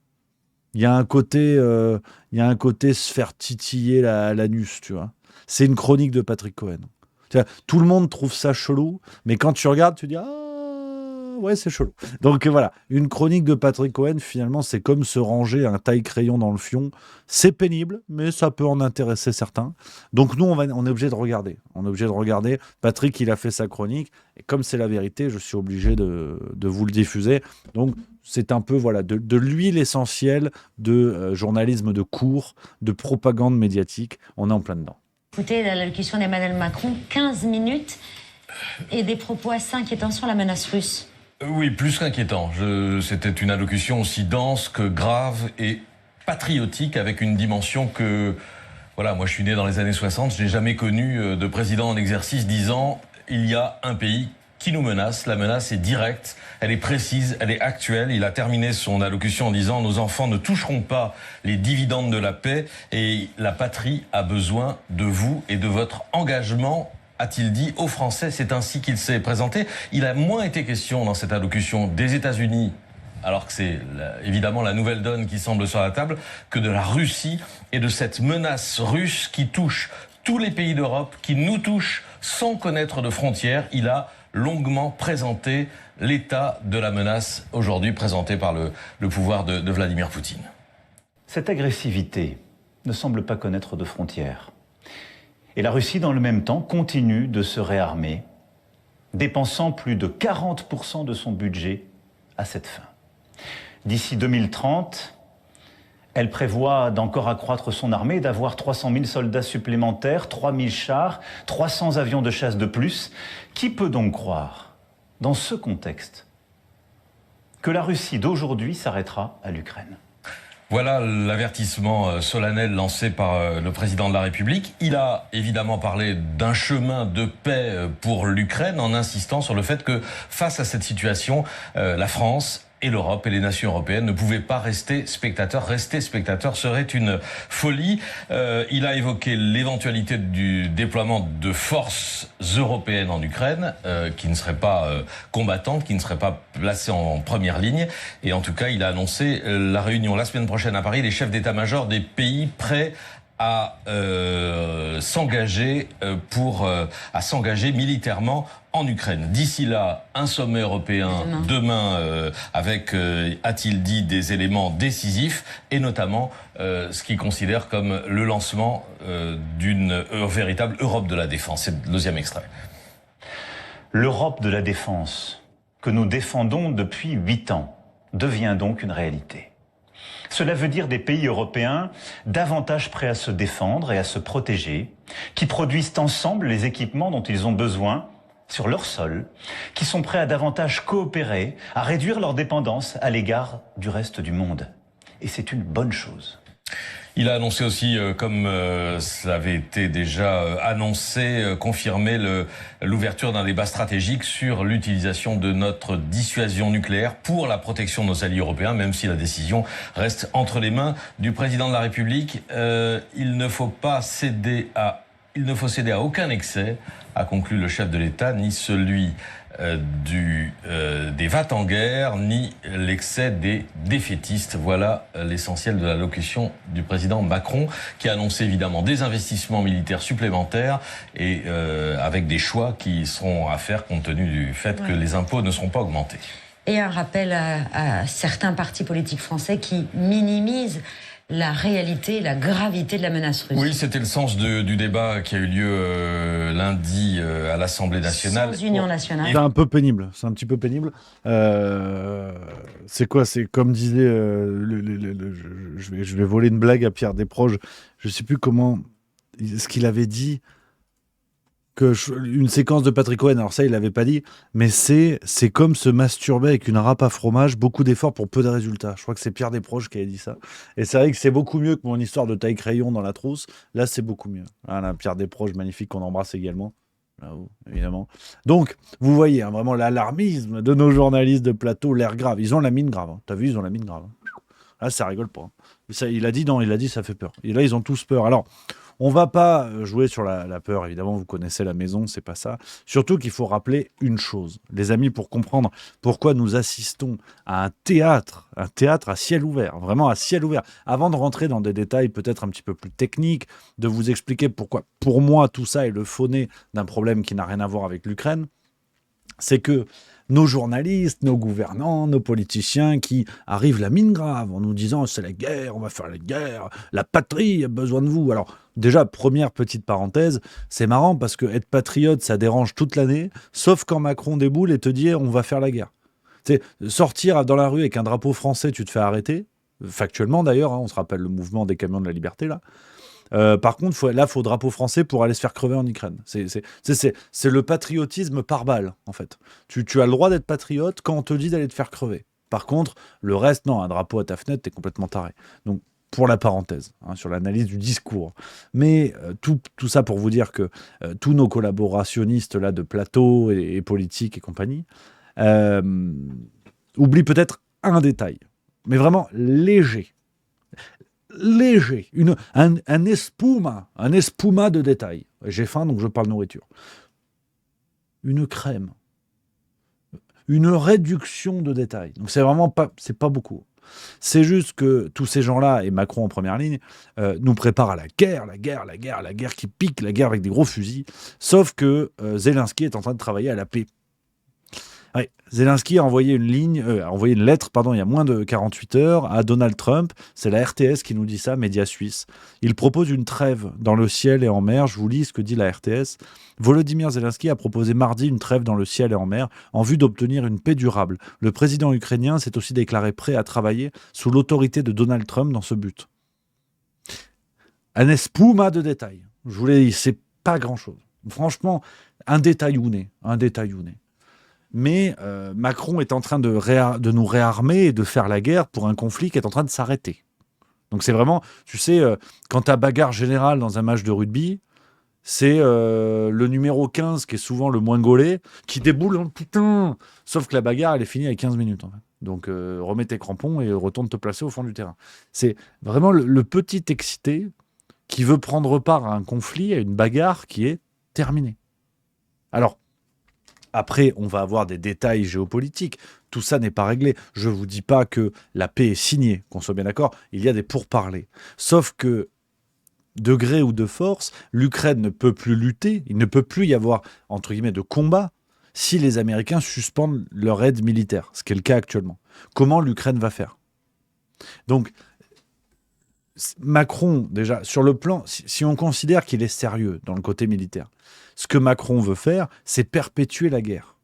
Il y a un côté se faire titiller l'anus, tu vois. C'est une chronique de Patrick Cohen. Tu vois, tout le monde trouve ça chelou, mais quand tu regardes, tu dis « Ah, ouais, c'est chelou ». Donc voilà, une chronique de Patrick Cohen, finalement, c'est comme se ranger un taille-crayon dans le fion. C'est pénible, mais ça peut en intéresser certains. Donc nous, on est obligé de regarder. On est obligé de regarder. Patrick, il a fait sa chronique, et comme c'est la vérité, je suis obligé de vous le diffuser. Donc c'est un peu voilà, de l'huile essentielle de journalisme de cours, de propagande médiatique. On est en plein dedans. Écoutez, l'allocution d'Emmanuel Macron, 15 minutes, et des propos assez inquiétants sur la menace russe. Oui, plus qu'inquiétant. C'était une allocution aussi dense que grave et patriotique, avec une dimension que... Voilà, moi je suis né dans les années 60, je n'ai jamais connu de président en exercice disant « il y a un pays qui nous menace, la menace est directe, elle est précise, elle est actuelle ». Il a terminé son allocution en disant « nos enfants ne toucheront pas les dividendes de la paix et la patrie a besoin de vous et de votre engagement ». A-t-il dit aux Français, c'est ainsi qu'il s'est présenté. Il a moins été question dans cette allocution des États-Unis, alors que c'est évidemment la nouvelle donne qui semble sur la table, que de la Russie et de cette menace russe qui touche tous les pays d'Europe, qui nous touche sans connaître de frontières. Il a longuement présenté l'état de la menace aujourd'hui présenté par le pouvoir de Vladimir Poutine. Cette agressivité ne semble pas connaître de frontières. Et la Russie, dans le même temps, continue de se réarmer, dépensant plus de 40% de son budget à cette fin. D'ici 2030, elle prévoit d'encore accroître son armée, d'avoir 300 000 soldats supplémentaires, 3 000 chars, 300 avions de chasse de plus. Qui peut donc croire, dans ce contexte, que la Russie d'aujourd'hui s'arrêtera à l'Ukraine ? Voilà l'avertissement solennel lancé par le président de la République. Il a évidemment parlé d'un chemin de paix pour l'Ukraine en insistant sur le fait que face à cette situation, la France et l'Europe et les nations européennes ne pouvaient pas rester spectateurs. Rester spectateurs serait une folie. Il a évoqué l'éventualité du déploiement de forces européennes en Ukraine, qui ne seraient pas combattantes, qui ne seraient pas placées en première ligne. Et en tout cas, il a annoncé la réunion la semaine prochaine à Paris des chefs d'état-major des pays prêts à s'engager militairement en Ukraine. D'ici là, un sommet européen demain avec, a-t-il dit, des éléments décisifs et notamment ce qu'il considère comme le lancement d'une véritable Europe de la défense. C'est le deuxième extrait. L'Europe de la défense que nous défendons depuis 8 ans devient donc une réalité. Cela veut dire des pays européens davantage prêts à se défendre et à se protéger, qui produisent ensemble les équipements dont ils ont besoin sur leur sol, qui sont prêts à davantage coopérer, à réduire leur dépendance à l'égard du reste du monde. Et c'est une bonne chose. Il a annoncé aussi, comme ça avait été déjà annoncé, confirmé l'ouverture d'un débat stratégique sur l'utilisation de notre dissuasion nucléaire pour la protection de nos alliés européens, même si la décision reste entre les mains du président de la République. Il ne faut céder à aucun excès, a conclu le chef de l'État, ni celui des va-t-en-guerre, ni l'excès des défaitistes. Voilà l'essentiel de l'allocution du président Macron, qui a annoncé évidemment des investissements militaires supplémentaires et avec des choix qui seront à faire compte tenu du fait que les impôts ne seront pas augmentés. Et un rappel à certains partis politiques français qui minimisent la réalité, la gravité de la menace russe. Oui, c'était le sens du débat qui a eu lieu lundi à l'Assemblée nationale. Sans union nationale. C'est un peu pénible, c'est un petit peu pénible. C'est quoi ? C'est comme disait, je vais voler une blague à Pierre Desproges, je ne sais plus comment, ce qu'il avait dit, une séquence de Patrick Cohen, alors ça il l'avait pas dit, mais c'est comme se masturber avec une râpe à fromage, beaucoup d'efforts pour peu de résultats. Je crois que c'est Pierre Desproges qui avait dit ça. Et c'est vrai que c'est beaucoup mieux que mon histoire de taille-crayon dans la trousse. Là c'est beaucoup mieux. Voilà, Pierre Desproges, magnifique, qu'on embrasse également. là-haut, évidemment. Donc, vous voyez, hein, vraiment l'alarmisme de nos journalistes de plateau, l'air grave. Ils ont la mine grave. Hein. T'as vu, ils ont la mine grave. Hein. Là, ça rigole pas. Hein. Ça, il a dit, ça fait peur. Et là, ils ont tous peur. Alors, on va pas jouer sur la peur, évidemment, vous connaissez la maison, c'est pas ça. Surtout qu'il faut rappeler une chose, les amis, pour comprendre pourquoi nous assistons à un théâtre à ciel ouvert, vraiment à ciel ouvert. Avant de rentrer dans des détails peut-être un petit peu plus techniques, de vous expliquer pourquoi, pour moi, tout ça est le faux-nez d'un problème qui n'a rien à voir avec l'Ukraine, c'est que nos journalistes, nos gouvernants, nos politiciens qui arrivent la mine grave en nous disant c'est la guerre, on va faire la guerre, la patrie a besoin de vous. Alors déjà, première petite parenthèse, c'est marrant parce que être patriote, ça dérange toute l'année, sauf quand Macron déboule et te dit on va faire la guerre. C'est sortir dans la rue avec un drapeau français, tu te fais arrêter, factuellement d'ailleurs, hein, on se rappelle le mouvement des camions de la liberté là. Par contre, faut drapeau français pour aller se faire crever en Ukraine. C'est le patriotisme par balle, en fait. Tu as le droit d'être patriote quand on te dit d'aller te faire crever. Par contre, le reste, non, un drapeau à ta fenêtre, t'es complètement taré. Donc, pour la parenthèse, hein, sur l'analyse du discours. Mais tout ça pour vous dire que tous nos collaborationnistes là, de plateau et politiques et compagnie oublient peut-être un détail, mais vraiment léger, un espuma de détails. J'ai faim, donc je parle nourriture. Une crème, une réduction de détails. Donc c'est vraiment pas beaucoup. C'est juste que tous ces gens-là, et Macron en première ligne, nous préparent à la guerre qui pique, la guerre avec des gros fusils. Sauf que Zelensky est en train de travailler à la paix. Ouais, Zelensky a envoyé une lettre, il y a moins de 48 heures à Donald Trump. C'est la RTS qui nous dit ça, média suisse. Il propose une trêve dans le ciel et en mer. Je vous lis ce que dit la RTS. Volodymyr Zelensky a proposé mardi une trêve dans le ciel et en mer en vue d'obtenir une paix durable. Le président ukrainien s'est aussi déclaré prêt à travailler sous l'autorité de Donald Trump dans ce but. Un espuma de détails. Je vous l'ai dit, c'est pas grand-chose. Franchement, un détaillouné. Mais Macron est en train de nous réarmer et de faire la guerre pour un conflit qui est en train de s'arrêter. Donc c'est vraiment, tu sais, quand tu as bagarre générale dans un match de rugby, c'est le numéro 15, qui est souvent le moins gaulé, qui déboule, putain. Sauf que la bagarre, elle est finie avec 15 minutes. En fait. Donc remets tes crampons et retourne te placer au fond du terrain. C'est vraiment le petit excité qui veut prendre part à un conflit, à une bagarre qui est terminée. Alors, après, on va avoir des détails géopolitiques. Tout ça n'est pas réglé. Je ne vous dis pas que la paix est signée, qu'on soit bien d'accord. Il y a des pourparlers. Sauf que, de gré ou de force, l'Ukraine ne peut plus lutter. Il ne peut plus y avoir, entre guillemets, de combat si les Américains suspendent leur aide militaire, ce qui est le cas actuellement. Comment l'Ukraine va faire ? Donc, Macron, déjà, sur le plan, si on considère qu'il est sérieux dans le côté militaire, ce que Macron veut faire, c'est perpétuer la guerre.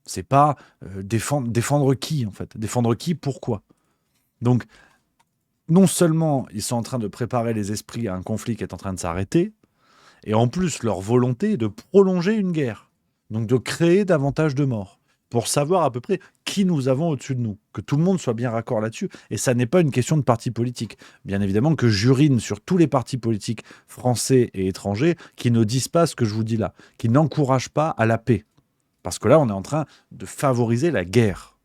C'est pas défendre qui, en fait. Défendre qui, pourquoi ? Donc, non seulement ils sont en train de préparer les esprits à un conflit qui est en train de s'arrêter, et en plus, leur volonté est de prolonger une guerre. Donc, de créer davantage de morts. Pour savoir à peu près qui nous avons au-dessus de nous. Que tout le monde soit bien raccord là-dessus. Et ça n'est pas une question de parti politique. Bien évidemment que j'urine sur tous les partis politiques français et étrangers qui ne disent pas ce que je vous dis là, qui n'encouragent pas à la paix. Parce que là, on est en train de favoriser la guerre.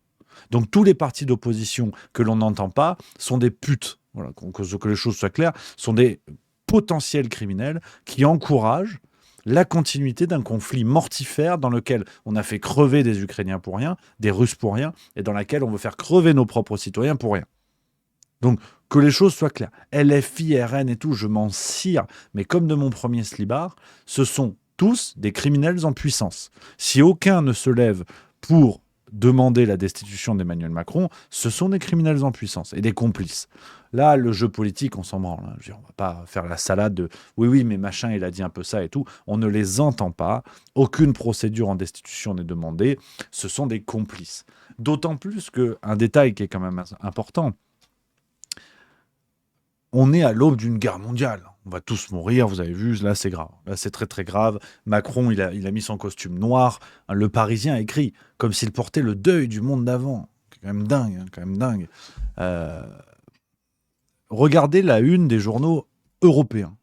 Donc tous les partis d'opposition que l'on n'entend pas sont des putes. Voilà, que les choses soient claires, sont des potentiels criminels qui encouragent la continuité d'un conflit mortifère dans lequel on a fait crever des Ukrainiens pour rien, des Russes pour rien, et dans lequel on veut faire crever nos propres citoyens pour rien. Donc, que les choses soient claires. LFI, RN et tout, je m'en cire, mais comme de mon premier slibard, ce sont tous des criminels en puissance. Si aucun ne se lève pour demander la destitution d'Emmanuel Macron, ce sont des criminels en puissance et des complices. Là, le jeu politique, on s'en branle. Hein. On ne va pas faire la salade de « oui, mais machin, il a dit un peu ça et tout ». On ne les entend pas. Aucune procédure en destitution n'est demandée. Ce sont des complices. D'autant plus qu'un détail qui est quand même important, on est à l'aube d'une guerre mondiale. On va tous mourir, vous avez vu, là c'est grave. Là c'est très très grave. Macron, il a mis son costume noir. Le Parisien a écrit comme s'il portait le deuil du monde d'avant. C'est quand même dingue. Regardez la une des journaux européens.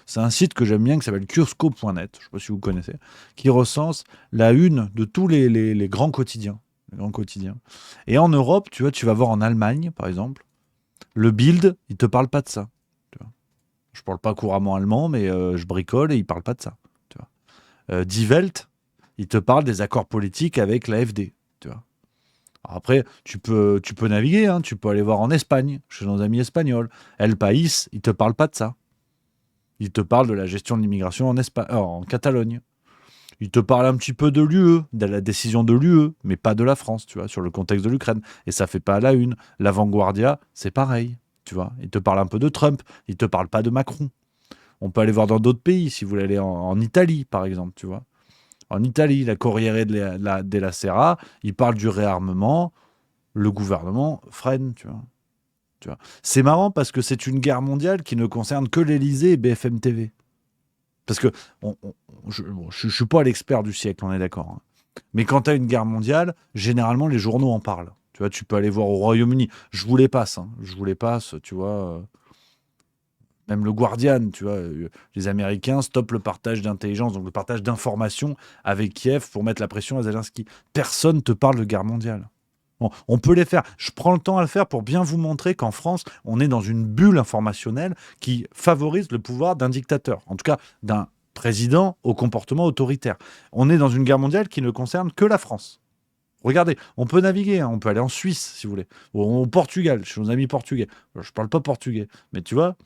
C'est un site que j'aime bien qui s'appelle kiosco.net, je ne sais pas si vous connaissez, qui recense la une de tous les grands quotidiens. Les grands quotidiens. Et en Europe, tu vois, tu vas voir en Allemagne, par exemple, le Bild, il te parle pas de ça. Tu vois. Je parle pas couramment allemand, mais je bricole et il parle pas de ça. Tu vois. Die Welt, il te parle des accords politiques avec l'AfD. Tu vois. Alors après, tu peux naviguer, hein, tu peux aller voir en Espagne, chez nos amis espagnols. El País, il te parle pas de ça. Il te parle de la gestion de l'immigration en Catalogne. Il te parle un petit peu de l'UE, de la décision de l'UE, mais pas de la France, tu vois, sur le contexte de l'Ukraine. Et ça fait pas la une. La Vanguardia, c'est pareil, tu vois. Il te parle un peu de Trump, il te parle pas de Macron. On peut aller voir dans d'autres pays, si vous voulez aller en Italie, par exemple, tu vois. En Italie, la Corriere della Sera, il parle du réarmement, le gouvernement freine, tu vois. C'est marrant parce que c'est une guerre mondiale qui ne concerne que l'Élysée et BFM TV. Parce que je ne suis pas l'expert du siècle, on est d'accord. Hein. Mais quand tu as une guerre mondiale, généralement, les journaux en parlent. Tu vois, tu peux aller voir au Royaume-Uni. Je vous les passe, tu vois. Même le Guardian, tu vois. Les Américains stoppent le partage d'intelligence, donc le partage d'informations avec Kiev pour mettre la pression à Zelensky. Personne ne te parle de guerre mondiale. Bon, on peut les faire. Je prends le temps à le faire pour bien vous montrer qu'en France, on est dans une bulle informationnelle qui favorise le pouvoir d'un dictateur. En tout cas, d'un président au comportement autoritaire. On est dans une guerre mondiale qui ne concerne que la France. Regardez, on peut naviguer, hein, on peut aller en Suisse, si vous voulez, ou au Portugal, chez nos amis portugais. Je ne parle pas portugais, mais tu vois,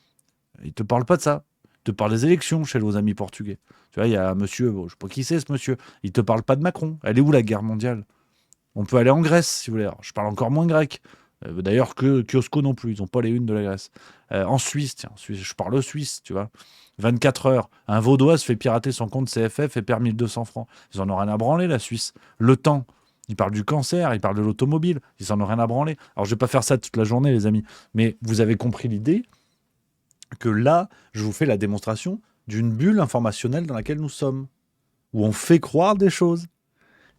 ils ne te parlent pas de ça. Ils te parlent des élections chez nos amis portugais. Tu vois, il y a un monsieur, je ne sais pas qui c'est ce monsieur, il ne te parle pas de Macron. Elle est où la guerre mondiale ? On peut aller en Grèce, si vous voulez. Alors, je parle encore moins grec. D'ailleurs, que Kiosco non plus. Ils n'ont pas les unes de la Grèce. En Suisse, tiens, je parle suisse, tu vois. 24 heures. Un Vaudois se fait pirater son compte CFF et perd 1200 francs. Ils en ont rien à branler, la Suisse. Le temps. Ils parlent du cancer, ils parlent de l'automobile. Ils en ont rien à branler. Alors, je ne vais pas faire ça toute la journée, les amis. Mais vous avez compris l'idée que là, je vous fais la démonstration d'une bulle informationnelle dans laquelle nous sommes. Où on fait croire des choses.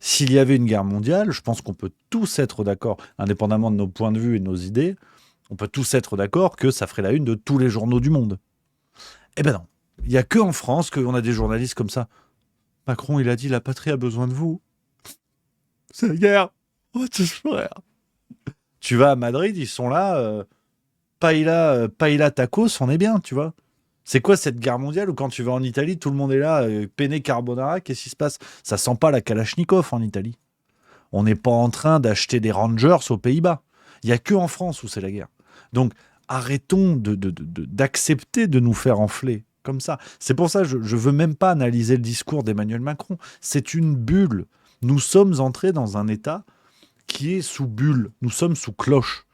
S'il y avait une guerre mondiale, je pense qu'on peut tous être d'accord, indépendamment de nos points de vue et de nos idées, on peut tous être d'accord que ça ferait la une de tous les journaux du monde. Eh ben non. Il n'y a que en France qu'on a des journalistes comme ça. Macron, il a dit, la patrie a besoin de vous. C'est la guerre. Oh, frère. Tu vas à Madrid, ils sont là. Paella tacos, on est bien, tu vois. C'est quoi cette guerre mondiale où quand tu vas en Italie, tout le monde est là, penne carbonara, qu'est-ce qui se passe ? Ça sent pas la Kalachnikov en Italie. On n'est pas en train d'acheter des Rangers aux Pays-Bas. Il n'y a que en France où c'est la guerre. Donc arrêtons d'accepter de nous faire enfler comme ça. C'est pour ça que je ne veux même pas analyser le discours d'Emmanuel Macron. C'est une bulle. Nous sommes entrés dans un État qui est sous bulle. Nous sommes sous cloche.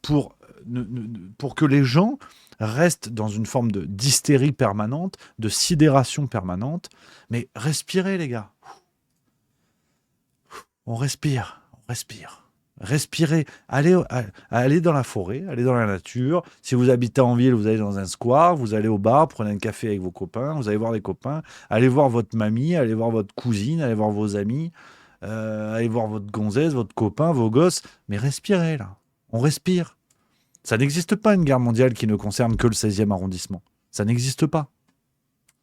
Pour que les gens restent dans une forme d'hystérie permanente, de sidération permanente. Mais respirez, les gars. On respire. Respirez. Allez dans la forêt, allez dans la nature. Si vous habitez en ville, vous allez dans un square, vous allez au bar, prenez un café avec vos copains, vous allez voir des copains, allez voir votre mamie, allez voir votre cousine, allez voir vos amis, allez voir votre gonzesse, votre copain, vos gosses. Mais respirez, là. On respire. Ça n'existe pas une guerre mondiale qui ne concerne que le 16e arrondissement. Ça n'existe pas.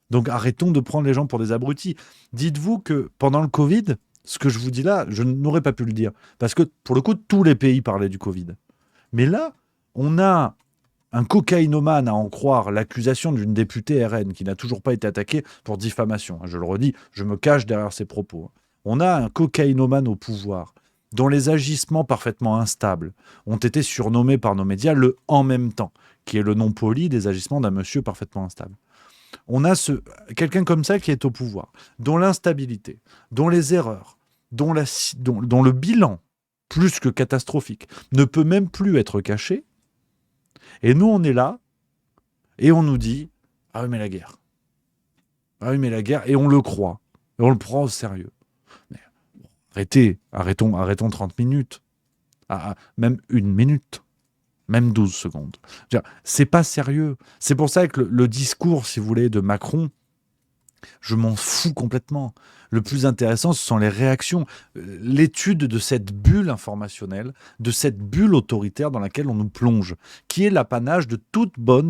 Donc arrêtons de prendre les gens pour des abrutis. Dites-vous que pendant le Covid, ce que je vous dis là, je n'aurais pas pu le dire. Parce que pour le coup, tous les pays parlaient du Covid. Mais là, on a un cocaïnomane, à en croire l'accusation d'une députée RN qui n'a toujours pas été attaquée pour diffamation. Je le redis, je me cache derrière ses propos. On a un cocaïnomane au pouvoir dont les agissements parfaitement instables ont été surnommés par nos médias le « en même temps », qui est le nom poli des agissements d'un monsieur parfaitement instable. On a quelqu'un comme ça qui est au pouvoir, dont l'instabilité, dont les erreurs, dont le bilan, plus que catastrophique, ne peut même plus être caché. Et nous, on est là, et on nous dit « Ah oui, mais la guerre. Ah oui, mais la guerre. » Et on le croit, et on le prend au sérieux. Arrêtons 30 minutes. Même 1 minute. Même 12 secondes. C'est pas sérieux. C'est pour ça que le discours, si vous voulez, de Macron, je m'en fous complètement. Le plus intéressant, ce sont les réactions. L'étude de cette bulle informationnelle, de cette bulle autoritaire dans laquelle on nous plonge, qui est l'apanage de toute bonne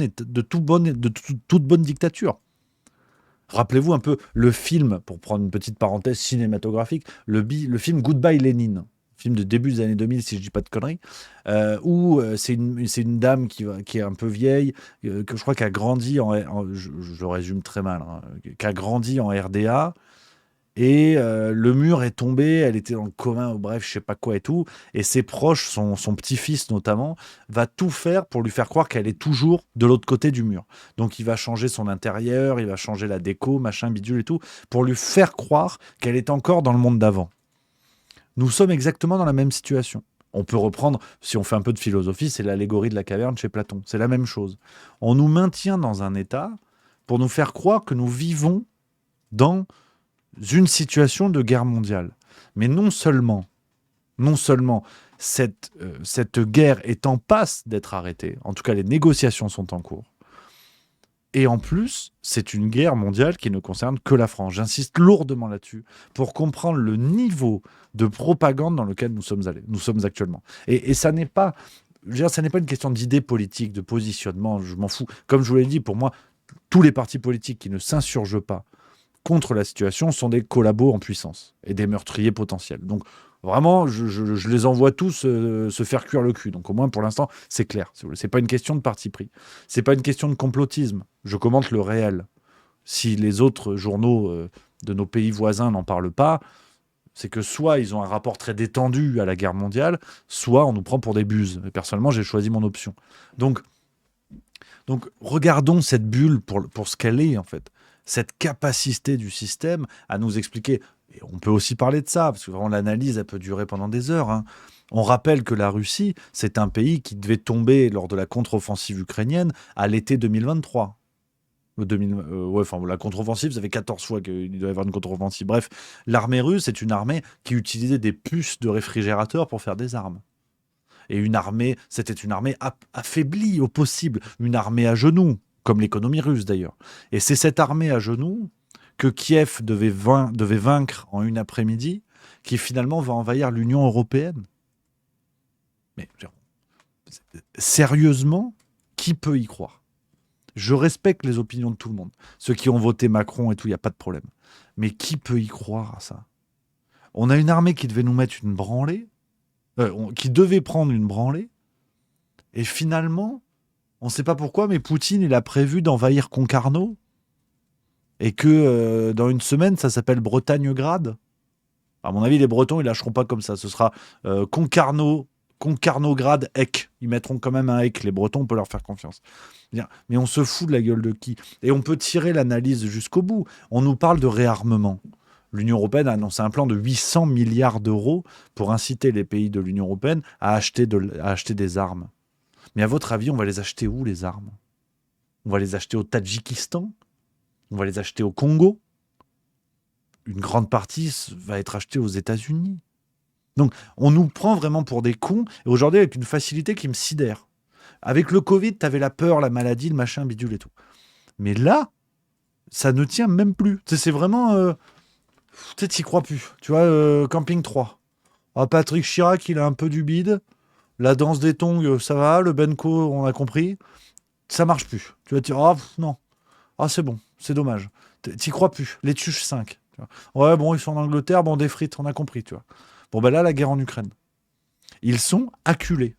dictature. Rappelez-vous un peu le film, pour prendre une petite parenthèse cinématographique, le film Goodbye Lénine, film de début des années 2000, si je dis pas de conneries, où c'est une dame qui est un peu vieille, que je crois qui a grandi je le résume très mal, hein, qui a grandi en RDA, et le mur est tombé, elle était dans le coma, bref, je sais pas quoi et tout, et ses proches, son petit-fils notamment, va tout faire pour lui faire croire qu'elle est toujours de l'autre côté du mur. Donc il va changer son intérieur, il va changer la déco, machin, bidule et tout, pour lui faire croire qu'elle est encore dans le monde d'avant. Nous sommes exactement dans la même situation. On peut reprendre, si on fait un peu de philosophie, c'est l'allégorie de la caverne chez Platon. C'est la même chose. On nous maintient dans un état pour nous faire croire que nous vivons dans une situation de guerre mondiale. Mais non seulement cette guerre est en passe d'être arrêtée, en tout cas les négociations sont en cours, et en plus, c'est une guerre mondiale qui ne concerne que la France. J'insiste lourdement là-dessus pour comprendre le niveau de propagande dans lequel nous sommes actuellement. Et ça n'est pas, je veux dire, ça n'est pas une question d'idée politique, de positionnement, je m'en fous. Comme je vous l'ai dit, pour moi, tous les partis politiques qui ne s'insurgent pas contre la situation sont des collabos en puissance et des meurtriers potentiels. Donc vraiment, je les envoie tous se faire cuire le cul. Donc au moins pour l'instant, c'est clair. C'est pas une question de parti pris. C'est pas une question de complotisme. Je commente le réel. Si les autres journaux de nos pays voisins n'en parlent pas, c'est que soit ils ont un rapport très détendu à la guerre mondiale, soit on nous prend pour des buses. Et personnellement, j'ai choisi mon option. Donc regardons cette bulle pour ce qu'elle est en fait. Cette capacité du système à nous expliquer, et on peut aussi parler de ça, parce que vraiment l'analyse, elle peut durer pendant des heures, hein. On rappelle que la Russie, c'est un pays qui devait tomber lors de la contre-offensive ukrainienne à l'été 2023. La contre-offensive, ça fait 14 fois qu'il doit y avoir une contre-offensive. Bref, l'armée russe, c'est une armée qui utilisait des puces de réfrigérateur pour faire des armes. Et c'était une armée affaiblie au possible, une armée à genoux, comme l'économie russe d'ailleurs. Et c'est cette armée à genoux que Kiev devait vaincre en une après-midi, qui finalement va envahir l'Union européenne. Mais sérieusement, qui peut y croire ? Je respecte les opinions de tout le monde. Ceux qui ont voté Macron et tout, il n'y a pas de problème. Mais qui peut y croire à ça ? On a une armée qui devait nous mettre une branlée, qui devait prendre une branlée, et finalement, on ne sait pas pourquoi, mais Poutine, il a prévu d'envahir Concarneau, et que dans une semaine, ça s'appelle Bretagne-Grade. À mon avis, les Bretons, ils lâcheront pas comme ça. Ce sera Concarneau-Grade, Eck. Ils mettront quand même un Eck. Les Bretons, on peut leur faire confiance. Mais on se fout de la gueule de qui ? Et on peut tirer l'analyse jusqu'au bout. On nous parle de réarmement. L'Union européenne a annoncé un plan de 800 milliards d'euros pour inciter les pays de l'Union européenne à acheter des armes. Mais à votre avis, on va les acheter où, les armes ? On va les acheter au Tadjikistan ? On va les acheter au Congo ? Une grande partie va être achetée aux États-Unis. Donc, on nous prend vraiment pour des cons, et aujourd'hui, avec une facilité qui me sidère. Avec le Covid, tu avais la peur, la maladie, le machin, bidule et tout. Mais là, ça ne tient même plus. C'est vraiment... peut-être t'y crois plus. Tu vois, Camping 3. Ah, Patrick Chirac, il a un peu du bide. La danse des tongs, ça va. Le Benko, on a compris. Ça marche plus. Tu vas te dire, ah non. Ah, c'est bon, c'est dommage. T'y crois plus. Les Tuches 5. Tu vois. Ouais, bon, ils sont en Angleterre, bon, des frites, on a compris, tu vois. Bon, ben là, la guerre en Ukraine. Ils sont acculés.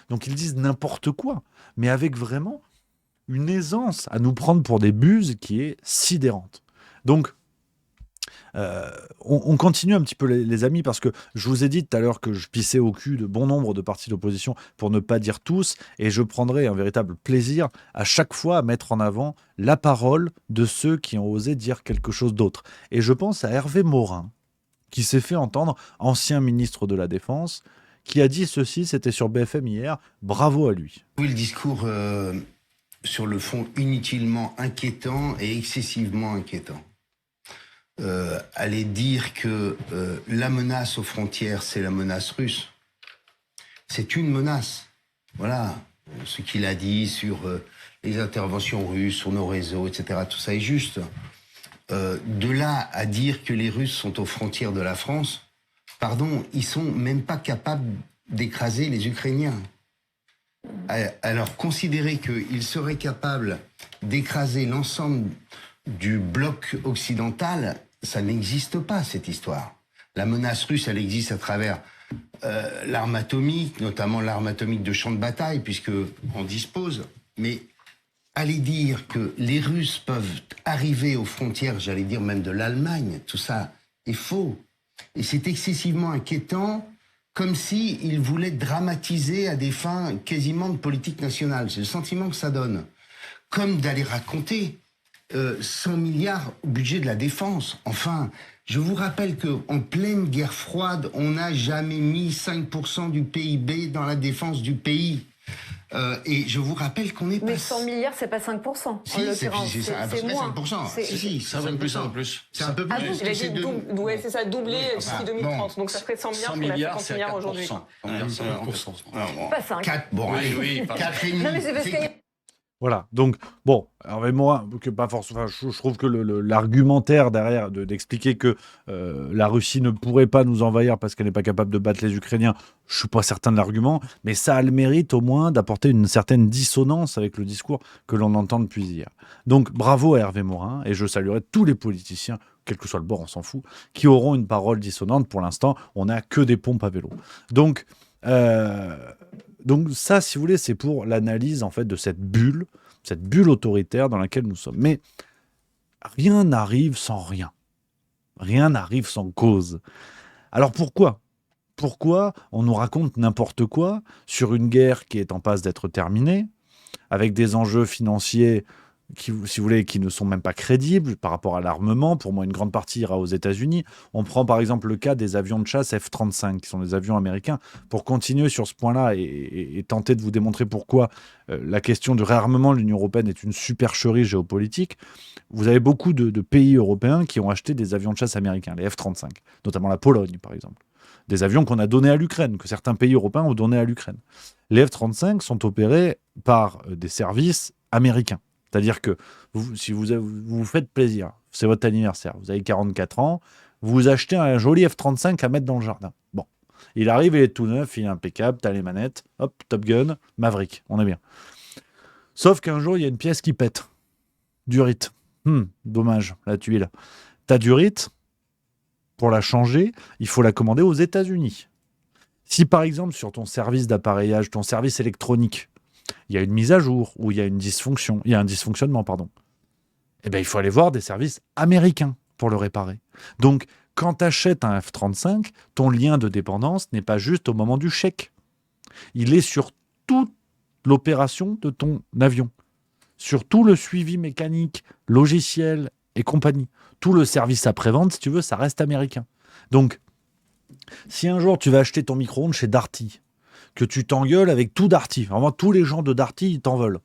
Donc, ils disent n'importe quoi, mais avec vraiment une aisance à nous prendre pour des buses qui est sidérante. Donc, on continue un petit peu, les amis, parce que je vous ai dit tout à l'heure que je pissais au cul de bon nombre de partis d'opposition, pour ne pas dire tous, et je prendrai un véritable plaisir à chaque fois à mettre en avant la parole de ceux qui ont osé dire quelque chose d'autre. Et je pense à Hervé Morin, qui s'est fait entendre, ancien ministre de la Défense, qui a dit ceci, c'était sur BFM hier, bravo à lui. Oui, le discours sur le fond inutilement inquiétant et excessivement inquiétant. Aller dire que la menace aux frontières, c'est la menace russe, c'est une menace. Voilà, ce qu'il a dit sur les interventions russes, sur nos réseaux, etc., tout ça est juste. De là à dire que les Russes sont aux frontières de la France, pardon, ils sont même pas capables d'écraser les Ukrainiens. Alors, considérer qu'ils seraient capables d'écraser l'ensemble du bloc occidental, ça n'existe pas, cette histoire. La menace russe, elle existe à travers l'arme atomique, notamment l'arme atomique de champ de bataille, puisqu'on dispose. Mais aller dire que les Russes peuvent arriver aux frontières, j'allais dire même de l'Allemagne, tout ça est faux. Et c'est excessivement inquiétant, comme s'ils voulaient dramatiser à des fins quasiment de politique nationale. C'est le sentiment que ça donne. Comme d'aller raconter 100 milliards au budget de la défense. Enfin, je vous rappelle qu'en pleine guerre froide, on n'a jamais mis 5% du PIB dans la défense du pays. Et je vous rappelle qu'on est pas... Mais 100 milliards, c'est pas 5%. Si, c'est moins. 5%. Si, C'est un peu plus, en plus. C'est un peu plus. Ah bon, il a dit ouais, c'est ça, doublé d'ici 2030. Donc ça ferait 100 milliards, 100 qu'on a milliards, 50 c'est à milliards 4%. aujourd'hui. 100 milliards, c'est à 4%. Pas 5. 4, bon, Oui, 4 et demi. Non, mais c'est parce qu'il y a Voilà, donc, bon, Hervé Morin, que pas forcément, enfin, je trouve que l'argumentaire derrière d'expliquer que la Russie ne pourrait pas nous envahir parce qu'elle n'est pas capable de battre les Ukrainiens, je suis pas certain de l'argument, mais ça a le mérite au moins d'apporter une certaine dissonance avec le discours que l'on entend depuis hier. Donc, bravo à Hervé Morin, et je saluerai tous les politiciens, quel que soit le bord, on s'en fout, qui auront une parole dissonante. Pour l'instant, on n'a que des pompes à vélo. Donc ça, si vous voulez, c'est pour l'analyse en fait de cette bulle autoritaire dans laquelle nous sommes. Mais rien n'arrive sans rien. Rien n'arrive sans cause. Alors pourquoi on nous raconte n'importe quoi sur une guerre qui est en passe d'être terminée, avec des enjeux financiers qui, si vous voulez, qui ne sont même pas crédibles par rapport à l'armement? Pour moi, une grande partie ira aux États-Unis. On prend par exemple le cas des avions de chasse F-35, qui sont des avions américains. Pour continuer sur ce point-là et tenter de vous démontrer pourquoi la question du réarmement de l'Union européenne est une supercherie géopolitique, vous avez beaucoup de pays européens qui ont acheté des avions de chasse américains, les F-35, notamment la Pologne par exemple. Des avions qu'on a donnés à l'Ukraine, que certains pays européens ont donnés à l'Ukraine. Les F-35 sont opérés par des services américains. C'est-à-dire que si vous vous faites plaisir, c'est votre anniversaire, vous avez 44 ans, vous achetez un joli F-35 à mettre dans le jardin. Bon, il arrive, il est tout neuf, il est impeccable, t'as les manettes, hop, Top Gun, Maverick, on est bien. Sauf qu'un jour, il y a une pièce qui pète. Durite. Dommage, la tuile. T'as durite, pour la changer, il faut la commander aux États-Unis. Si par exemple, sur ton service d'appareillage, ton service électronique, il y a une mise à jour ou il y a un dysfonctionnement, eh bien, il faut aller voir des services américains pour le réparer. Donc, quand tu achètes un F-35, ton lien de dépendance n'est pas juste au moment du chèque. Il est sur toute l'opération de ton avion, sur tout le suivi mécanique, logiciel et compagnie. Tout le service après-vente, si tu veux, ça reste américain. Donc, si un jour tu vas acheter ton micro-ondes chez Darty, que tu t'engueules avec tout Darty. Vraiment, tous les gens de Darty, ils t'en veulent.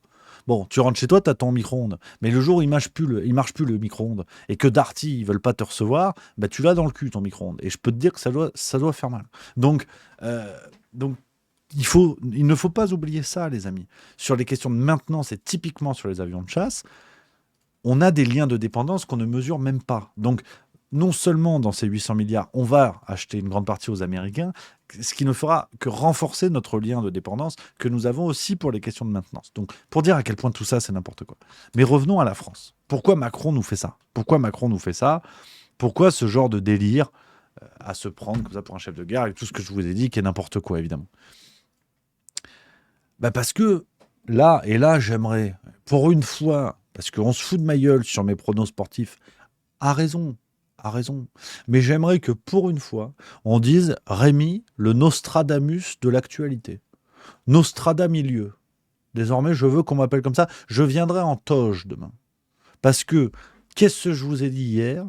Bon, tu rentres chez toi, tu as ton micro-ondes. Mais le jour où il marche plus le micro-ondes et que Darty, ils veulent pas te recevoir, bah, tu l'as dans le cul, ton micro-ondes. Et je peux te dire que ça doit faire mal. Donc il ne faut pas oublier ça, les amis. Sur les questions de maintenance et typiquement sur les avions de chasse, on a des liens de dépendance qu'on ne mesure même pas. Donc, non seulement dans ces 800 milliards, on va acheter une grande partie aux Américains, ce qui ne fera que renforcer notre lien de dépendance que nous avons aussi pour les questions de maintenance. Donc, pour dire à quel point tout ça, c'est n'importe quoi. Mais revenons à la France. Pourquoi Macron nous fait ça? Pourquoi ce genre de délire à se prendre comme ça pour un chef de guerre avec tout ce que je vous ai dit, qui est n'importe quoi, évidemment? Parce que là, j'aimerais, pour une fois, parce qu'on se fout de ma gueule sur mes pronos sportifs, a raison. Mais j'aimerais que pour une fois, on dise Rémi, le Nostradamus de l'actualité. Nostradamilieu. Désormais, je veux qu'on m'appelle comme ça. Je viendrai en toge demain. Parce que, qu'est-ce que je vous ai dit hier?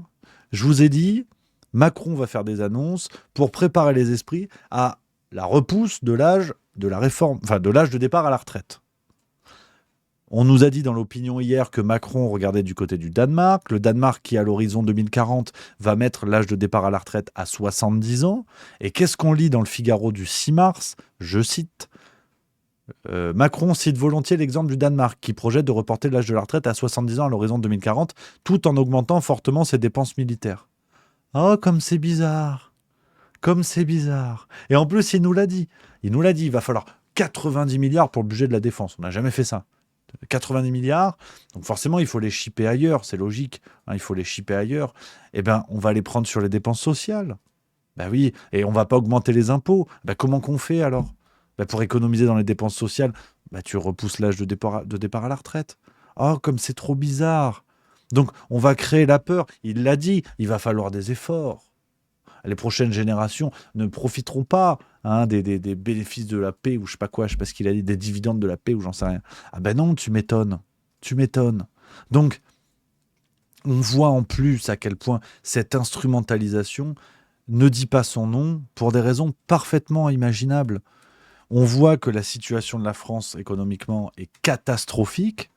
Je vous ai dit, Macron va faire des annonces pour préparer les esprits à la repousse de l'âge de la réforme, enfin de l'âge de départ à la retraite. On nous a dit dans l'opinion hier que Macron regardait du côté du Danemark. Le Danemark qui, à l'horizon 2040, va mettre l'âge de départ à la retraite à 70 ans. Et qu'est-ce qu'on lit dans le Figaro du 6 mars? Je cite. Macron cite volontiers l'exemple du Danemark qui projette de reporter l'âge de la retraite à 70 ans à l'horizon 2040 tout en augmentant fortement ses dépenses militaires. Oh, comme c'est bizarre. Et en plus, il nous l'a dit. Il va falloir 90 milliards pour le budget de la défense. On n'a jamais fait ça. 90 milliards. Donc forcément, il faut les shipper ailleurs, c'est logique. Hein, il faut les shipper ailleurs. Eh bien, on va les prendre sur les dépenses sociales. Ben oui, et on va pas augmenter les impôts. Ben comment qu'on fait alors? Ben pour économiser dans les dépenses sociales, ben tu repousses l'âge de départ à la retraite. Oh, comme c'est trop bizarre. Donc, on va créer la peur. Il l'a dit, il va falloir des efforts. Les prochaines générations ne profiteront pas des bénéfices de la paix ou je sais pas quoi, je sais pas ce qu'il a dit, des dividendes de la paix ou j'en sais rien. Ah ben non, tu m'étonnes. Tu m'étonnes. Donc, on voit en plus à quel point cette instrumentalisation ne dit pas son nom pour des raisons parfaitement imaginables. On voit que la situation de la France économiquement est catastrophique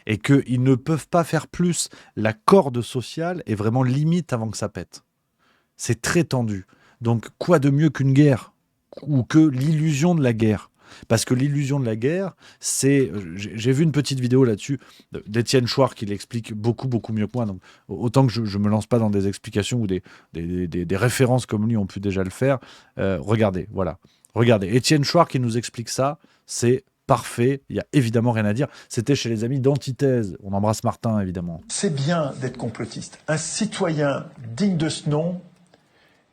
et qu'ils ne peuvent pas faire plus. La corde sociale est vraiment limite avant que ça pète. C'est très tendu. Donc, quoi de mieux qu'une guerre ou que l'illusion de la guerre? Parce que l'illusion de la guerre, c'est... J'ai vu une petite vidéo là-dessus d'Étienne Chouard qui l'explique beaucoup, beaucoup mieux que moi. Donc, autant que je ne me lance pas dans des explications ou des références comme lui ont pu déjà le faire. Regardez, voilà. Regardez, Étienne Chouard qui nous explique ça, c'est parfait. Il n'y a évidemment rien à dire. C'était chez les amis d'Antithèse. On embrasse Martin, évidemment. C'est bien d'être complotiste. Un citoyen digne de ce nom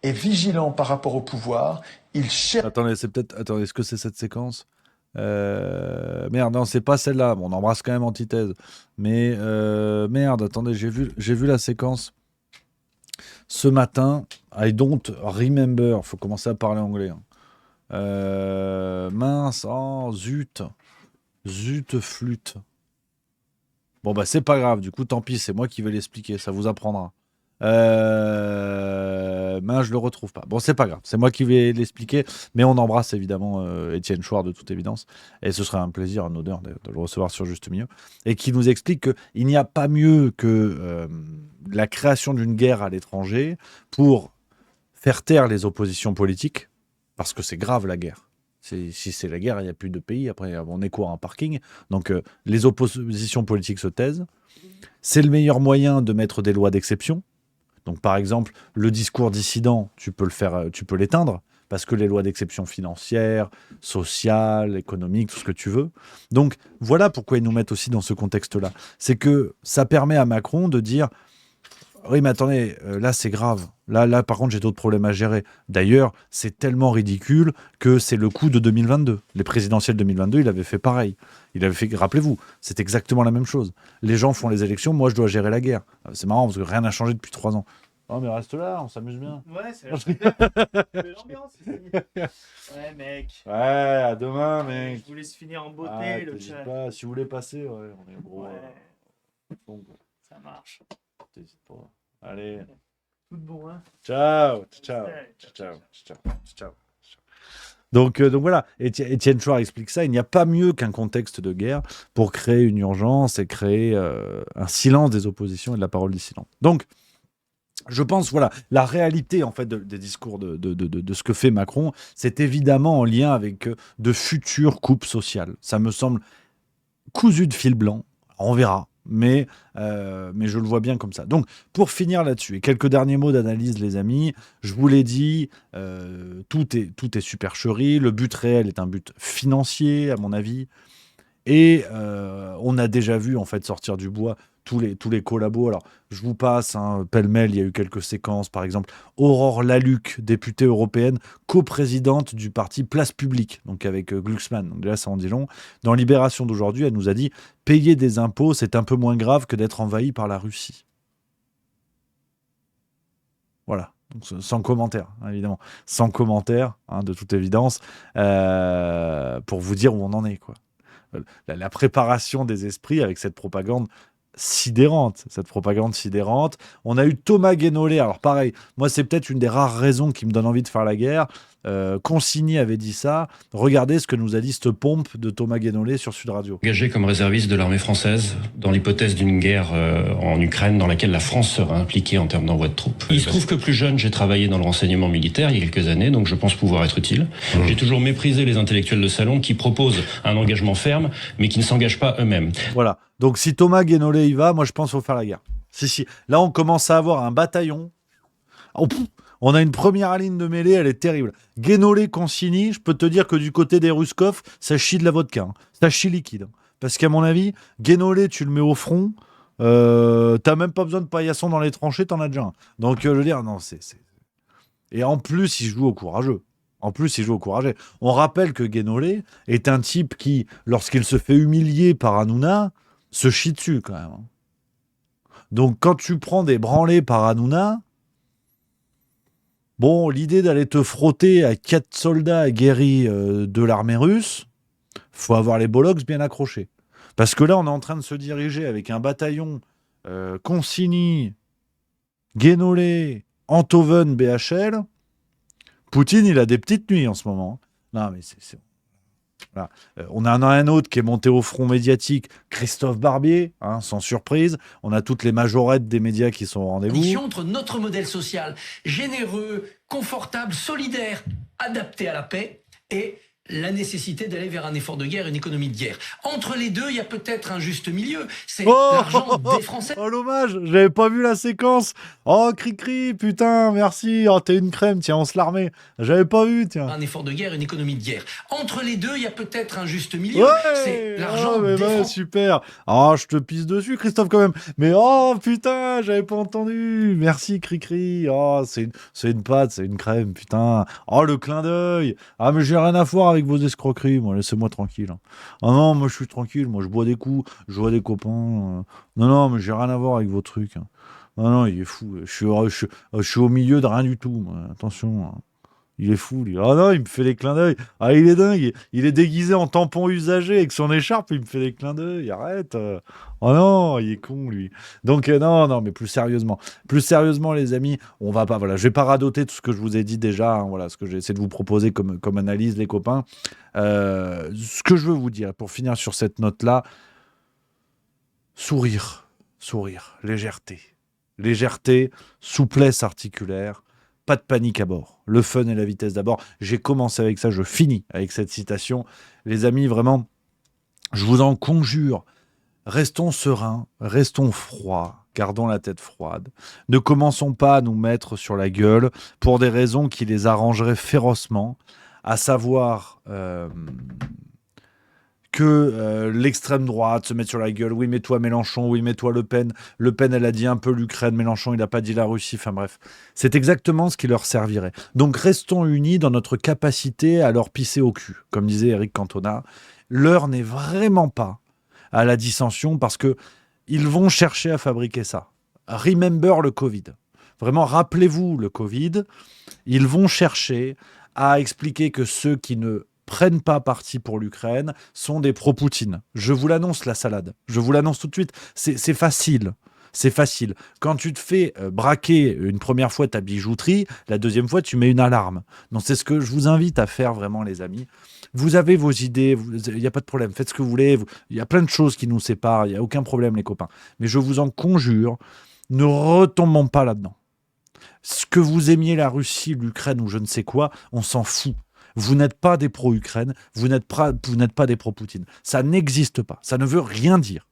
est vigilant par rapport au pouvoir. Il cherche... Attendez, est-ce que c'est cette séquence? Merde, non, c'est pas celle-là. Bon, on embrasse quand même Antithèse. Mais merde, attendez, j'ai vu la séquence ce matin. I don't remember. Faut commencer à parler anglais. Mince, oh, zut, flûte. Bon, bah, c'est pas grave. Du coup, tant pis, c'est moi qui vais l'expliquer. Ça vous apprendra. Mais je le retrouve pas. Bon, c'est pas grave, c'est moi qui vais l'expliquer, mais on embrasse évidemment Étienne Chouard de toute évidence, et ce serait un plaisir, un honneur de le recevoir sur Juste Milieu, et qui nous explique qu'il n'y a pas mieux que la création d'une guerre à l'étranger pour faire taire les oppositions politiques, parce que c'est grave la guerre. Si c'est la guerre, il n'y a plus de pays, après on est quoi, un parking? Donc les oppositions politiques se taisent. C'est le meilleur moyen de mettre des lois d'exception. Donc, par exemple, le discours dissident, tu peux l'éteindre, parce que les lois d'exception financières, sociales, économiques, tout ce que tu veux. Donc, voilà pourquoi ils nous mettent aussi dans ce contexte-là. C'est que ça permet à Macron de dire « Oui, mais attendez, là, c'est grave. Là, par contre, j'ai d'autres problèmes à gérer. » D'ailleurs, c'est tellement ridicule que c'est le coup de 2022. Les présidentielles 2022, il avait fait pareil. Il avait fait, rappelez-vous, c'est exactement la même chose. Les gens font les élections, moi, je dois gérer la guerre. C'est marrant, parce que rien n'a changé depuis 3 ans. Oh, mais reste là, on s'amuse bien. Ouais, c'est l'ambiance ici. Ouais, mec. Ouais, à demain, mec. Je vous laisse finir en beauté, le chat. Pas, si vous voulez passer, ouais, on est gros. Ouais. Bon, Ça marche. t'hésites pas. Allez. Tout de bon, hein. Ciao. Donc voilà, Étienne Chouard explique ça. Il n'y a pas mieux qu'un contexte de guerre pour créer une urgence et créer un silence des oppositions et de la parole dissidente. Donc, je pense, voilà, la réalité en fait des discours de ce que fait Macron, c'est évidemment en lien avec de futures coupes sociales. Ça me semble cousu de fil blanc. On verra. Mais je le vois bien comme ça. Donc, pour finir là-dessus, et quelques derniers mots d'analyse, les amis, je vous l'ai dit, tout est supercherie. Le but réel est un but financier, à mon avis. Et on a déjà vu, en fait, sortir du bois tous les collabos. Alors, je vous passe, pêle-mêle, il y a eu quelques séquences. Par exemple, Aurore Lalucq, députée européenne, coprésidente du parti Place Publique, donc avec Glucksmann. Donc déjà, ça en dit long. Dans Libération d'aujourd'hui, elle nous a dit « Payer des impôts, c'est un peu moins grave que d'être envahi par la Russie. » Voilà. Donc, sans commentaire, évidemment. Sans commentaire, de toute évidence, pour vous dire où on en est, quoi. La préparation des esprits avec cette propagande sidérante. On a eu Thomas Guénolé. Alors pareil, moi c'est peut-être une des rares raisons qui me donne envie de faire la guerre. Consigny avait dit ça. Regardez ce que nous a dit cette pompe de Thomas Guénolé sur Sud Radio. Engagé comme réserviste de l'armée française dans l'hypothèse d'une guerre en Ukraine dans laquelle la France sera impliquée en termes d'envoi de troupes. Il se trouve que plus jeune, j'ai travaillé dans le renseignement militaire il y a quelques années, donc je pense pouvoir être utile. J'ai toujours méprisé les intellectuels de salon qui proposent un engagement ferme, mais qui ne s'engagent pas eux-mêmes. Voilà. Donc si Thomas Guénolé y va, moi je pense qu'il faut faire la guerre. Si. Là on commence à avoir un bataillon. On a une première ligne de mêlée, elle est terrible. Guénolé, Consigny, je peux te dire que du côté des Ruskov, ça chie de la vodka. Ça chie liquide. Parce qu'à mon avis, Guénolé, tu le mets au front, t'as même pas besoin de paillasson dans les tranchées, t'en as déjà un. Donc, je veux dire, non, c'est... Et en plus, il joue au courageux. On rappelle que Guénolé est un type qui, lorsqu'il se fait humilier par Hanouna, se chie dessus quand même. Donc quand tu prends des branlées par Hanouna, bon, l'idée d'aller te frotter à 4 soldats aguerris de l'armée russe, faut avoir les bollocks bien accrochés. Parce que là, on est en train de se diriger avec un bataillon Consigny, Guénolé, Enthoven, BHL. Poutine, il a des petites nuits en ce moment. Non, mais c'est... Voilà. On a un autre qui est monté au front médiatique, Christophe Barbier, sans surprise. On a toutes les majorettes des médias qui sont au rendez-vous. Entre notre modèle social généreux, confortable, solidaire, adapté à la paix et la nécessité d'aller vers un effort de guerre, une économie de guerre. Entre les deux, il y a peut-être un juste milieu. C'est l'argent des Français. Oh, l'hommage, j'avais pas vu la séquence. Oh, cri-cri, putain, merci. Oh, t'es une crème, tiens, on se l'armée. J'avais pas vu, tiens. Un effort de guerre, une économie de guerre. Entre les deux, il y a peut-être un juste milieu. C'est l'argent des Français. Super. Oh, je te pisse dessus, Christophe, quand même. Mais oh, putain, j'avais pas entendu. Merci, cri-cri. Oh, c'est une pâte, c'est une crème, putain. Oh, le clin d'œil. Ah, mais j'ai rien à voir avec vos escroqueries, moi, laissez-moi tranquille. Ah non, moi je suis tranquille, moi je bois des coups, je vois des copains. Non, mais j'ai rien à voir avec vos trucs. Non, il est fou. Je suis au milieu de rien du tout, moi. Attention. Il est fou, lui. Ah non, il me fait des clins d'œil. Ah, il est dingue. Il est déguisé en tampon usagé avec son écharpe, il me fait des clins d'œil. Arrête. Oh non, il est con, lui. Donc, non, mais plus sérieusement. Plus sérieusement, les amis, on va pas... Voilà, je vais pas radoter tout ce que je vous ai dit déjà. Voilà, ce que j'ai essayé de vous proposer comme analyse, les copains. Ce que je veux vous dire, pour finir sur cette note-là, sourire, légèreté, souplesse articulaire. Pas de panique à bord. Le fun et la vitesse d'abord. J'ai commencé avec ça, je finis avec cette citation. Les amis, vraiment, je vous en conjure, restons sereins, restons froids, gardons la tête froide. Ne commençons pas à nous mettre sur la gueule pour des raisons qui les arrangeraient férocement, à savoir... que l'extrême droite se mette sur la gueule. Oui, mais toi Mélenchon, oui, mais toi Le Pen. Le Pen, elle a dit un peu l'Ukraine, Mélenchon, il n'a pas dit la Russie. Enfin bref, c'est exactement ce qui leur servirait. Donc restons unis dans notre capacité à leur pisser au cul. Comme disait Éric Cantona, l'heure n'est vraiment pas à la dissension parce que ils vont chercher à fabriquer ça. Remember le Covid. Vraiment, rappelez-vous le Covid. Ils vont chercher à expliquer que ceux qui ne prennent pas parti pour l'Ukraine sont des pro-Poutine. Je vous l'annonce, la salade. Je vous l'annonce tout de suite. C'est facile. C'est facile. Quand tu te fais braquer une première fois ta bijouterie, la deuxième fois, tu mets une alarme. Donc, c'est ce que je vous invite à faire vraiment, les amis. Vous avez vos idées, il n'y a pas de problème. Faites ce que vous voulez. Il y a plein de choses qui nous séparent. Il n'y a aucun problème, les copains. Mais je vous en conjure, ne retombons pas là-dedans. Ce que vous aimiez la Russie, l'Ukraine ou je ne sais quoi, on s'en fout. Vous n'êtes pas des pro-Ukraine, vous n'êtes pas des pro-Poutine. Ça n'existe pas, ça ne veut rien dire.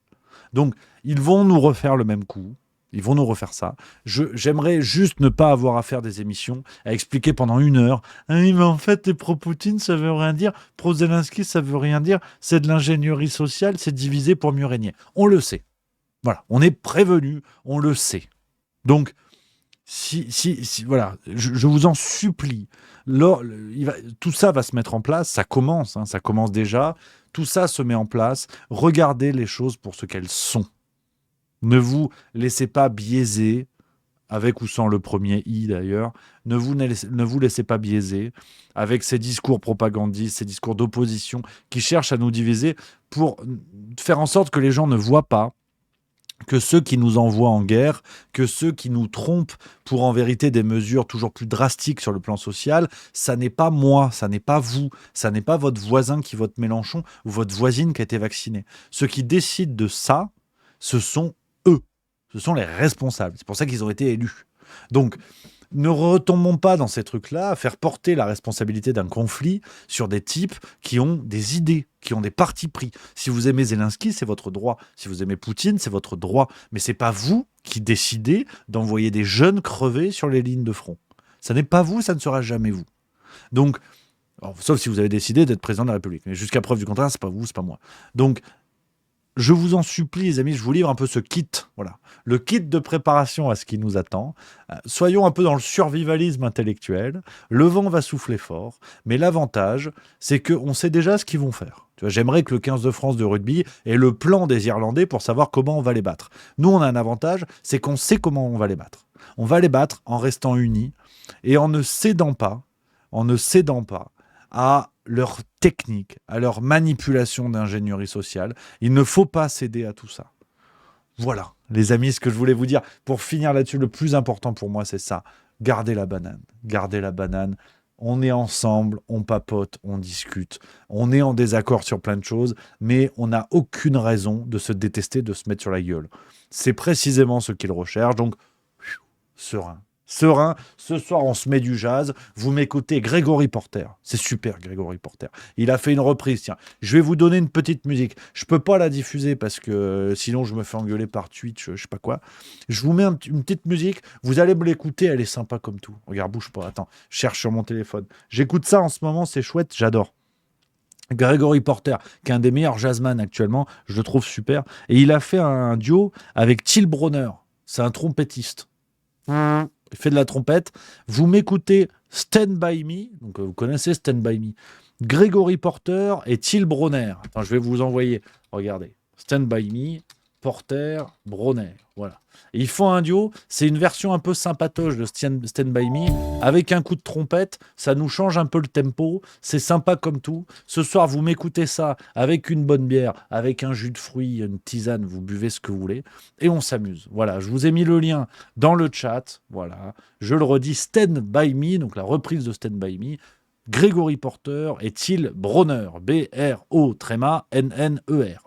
Donc, ils vont nous refaire le même coup, ils vont nous refaire ça. J'aimerais juste ne pas avoir à faire des émissions, à expliquer pendant 1 heure, « Ah oui, mais en fait, les pro-Poutine, ça veut rien dire, pro-Zelensky, ça veut rien dire, c'est de l'ingénierie sociale, c'est divisé pour mieux régner. » On le sait. Voilà, on est prévenus, on le sait. Donc, voilà, je vous en supplie, tout ça va se mettre en place, ça commence déjà, tout ça se met en place, regardez les choses pour ce qu'elles sont. Ne vous laissez pas biaiser, avec ou sans le premier i d'ailleurs, ne vous laissez pas biaiser avec ces discours propagandistes, ces discours d'opposition qui cherchent à nous diviser pour faire en sorte que les gens ne voient pas que ceux qui nous envoient en guerre, que ceux qui nous trompent pour en vérité des mesures toujours plus drastiques sur le plan social, ça n'est pas moi, ça n'est pas vous, ça n'est pas votre voisin qui vote Mélenchon ou votre voisine qui a été vaccinée. Ceux qui décident de ça, ce sont eux, ce sont les responsables. C'est pour ça qu'ils ont été élus. Donc, ne retombons pas dans ces trucs-là, à faire porter la responsabilité d'un conflit sur des types qui ont des idées, qui ont des partis pris. Si vous aimez Zelensky, c'est votre droit. Si vous aimez Poutine, c'est votre droit. Mais c'est pas vous qui décidez d'envoyer des jeunes crever sur les lignes de front. Ça n'est pas vous, ça ne sera jamais vous. Donc, sauf si vous avez décidé d'être président de la République. Mais jusqu'à preuve du contraire, c'est pas vous, c'est pas moi. Donc, je vous en supplie, les amis, je vous livre un peu ce kit, voilà, le kit de préparation à ce qui nous attend. Soyons un peu dans le survivalisme intellectuel. Le vent va souffler fort, mais l'avantage, c'est qu'on sait déjà ce qu'ils vont faire. Tu vois, j'aimerais que le 15 de France de rugby ait le plan des Irlandais pour savoir comment on va les battre. Nous, on a un avantage, c'est qu'on sait comment on va les battre. On va les battre en restant unis et en ne cédant pas à leur technique, à leur manipulation d'ingénierie sociale. Il ne faut pas céder à tout ça. Voilà, les amis, ce que je voulais vous dire. Pour finir là-dessus, le plus important pour moi, c'est ça. Gardez la banane. Gardez la banane. On est ensemble, on papote, on discute. On est en désaccord sur plein de choses, mais on n'a aucune raison de se détester, de se mettre sur la gueule. C'est précisément ce qu'ils recherchent. Donc, serein. Serein, ce soir on se met du jazz, vous m'écoutez Grégory Porter, c'est super Grégory Porter, il a fait une reprise, tiens, je vais vous donner une petite musique, je peux pas la diffuser parce que sinon je me fais engueuler par Twitch, je sais pas quoi, je vous mets une petite musique, vous allez me l'écouter, elle est sympa comme tout, regarde, bouge pas, attends, je cherche sur mon téléphone, j'écoute ça en ce moment, c'est chouette, j'adore. Grégory Porter, qui est un des meilleurs jazzman actuellement, je le trouve super, et il a fait un duo avec Till Brauner, c'est un trompettiste. Il fait de la trompette. Vous m'écoutez Stand By Me. Donc, vous connaissez Stand By Me. Grégory Porter et Till Brauner. Attends, je vais vous envoyer. Regardez. Stand By Me, Porter, Brauner. Voilà. Et ils font un duo. C'est une version un peu sympatoche de Stand By Me. Avec un coup de trompette. Ça nous change un peu le tempo. C'est sympa comme tout. Ce soir, vous m'écoutez ça avec une bonne bière, avec un jus de fruits, une tisane. Vous buvez ce que vous voulez. Et on s'amuse. Voilà. Je vous ai mis le lien dans le chat. Voilà. Je le redis. Stand By Me. Donc la reprise de Stand By Me. Grégory Porter et Till Brauner, B-R-O-N-N-E-R.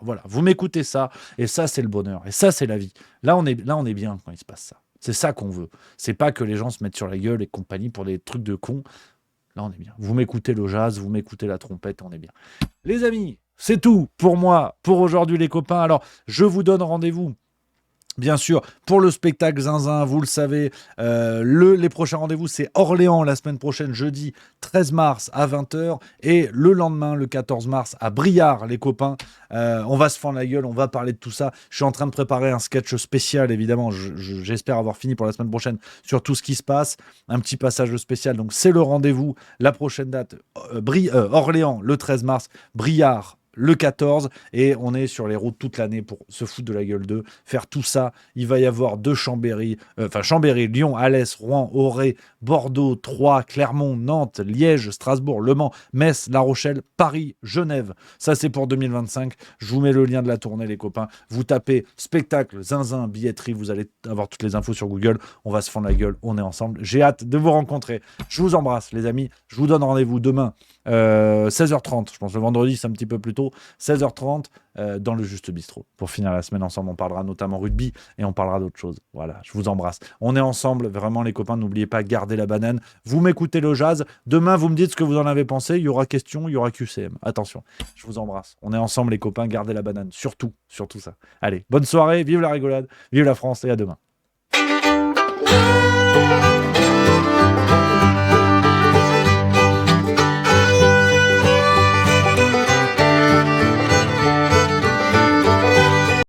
Voilà, vous m'écoutez ça, et ça c'est le bonheur, et ça c'est la vie. Là on est bien quand il se passe ça. C'est ça qu'on veut. C'est pas que les gens se mettent sur la gueule et compagnie pour des trucs de cons. Là on est bien. Vous m'écoutez le jazz, vous m'écoutez la trompette, on est bien. Les amis, c'est tout pour moi, pour aujourd'hui les copains. Alors, je vous donne rendez-vous. Bien sûr, pour le spectacle Zinzin, vous le savez, les prochains rendez-vous, c'est Orléans la semaine prochaine, jeudi 13 mars à 20h, et le lendemain, le 14 mars, à Briard, les copains. On va se fendre la gueule, on va parler de tout ça. Je suis en train de préparer un sketch spécial, évidemment. J'espère avoir fini pour la semaine prochaine sur tout ce qui se passe. Un petit passage spécial, donc c'est le rendez-vous. La prochaine date, Orléans, le 13 mars, Briard, le 14, et on est sur les routes toute l'année pour se foutre de la gueule d'eux, faire tout ça. Il va y avoir Chambéry, Lyon, Alès, Rouen, Auray, Bordeaux, Troyes, Clermont, Nantes, Liège, Strasbourg, Le Mans, Metz, La Rochelle, Paris, Genève. Ça, c'est pour 2025. Je vous mets le lien de la tournée, les copains. Vous tapez spectacle, Zinzin, billetterie, vous allez avoir toutes les infos sur Google. On va se fendre la gueule, on est ensemble. J'ai hâte de vous rencontrer. Je vous embrasse, les amis. Je vous donne rendez-vous demain, 16h30. Je pense le vendredi, c'est un petit peu plus tôt. 16h30 dans le Juste Bistrot. Pour finir la semaine ensemble, on parlera notamment rugby et on parlera d'autres choses. Voilà, je vous embrasse. On est ensemble, vraiment les copains, n'oubliez pas, gardez la banane. Vous m'écoutez le jazz. Demain, vous me dites ce que vous en avez pensé. Il y aura question, il y aura QCM. Attention, je vous embrasse. On est ensemble les copains, gardez la banane. Surtout ça. Allez, bonne soirée, vive la rigolade, vive la France et à demain.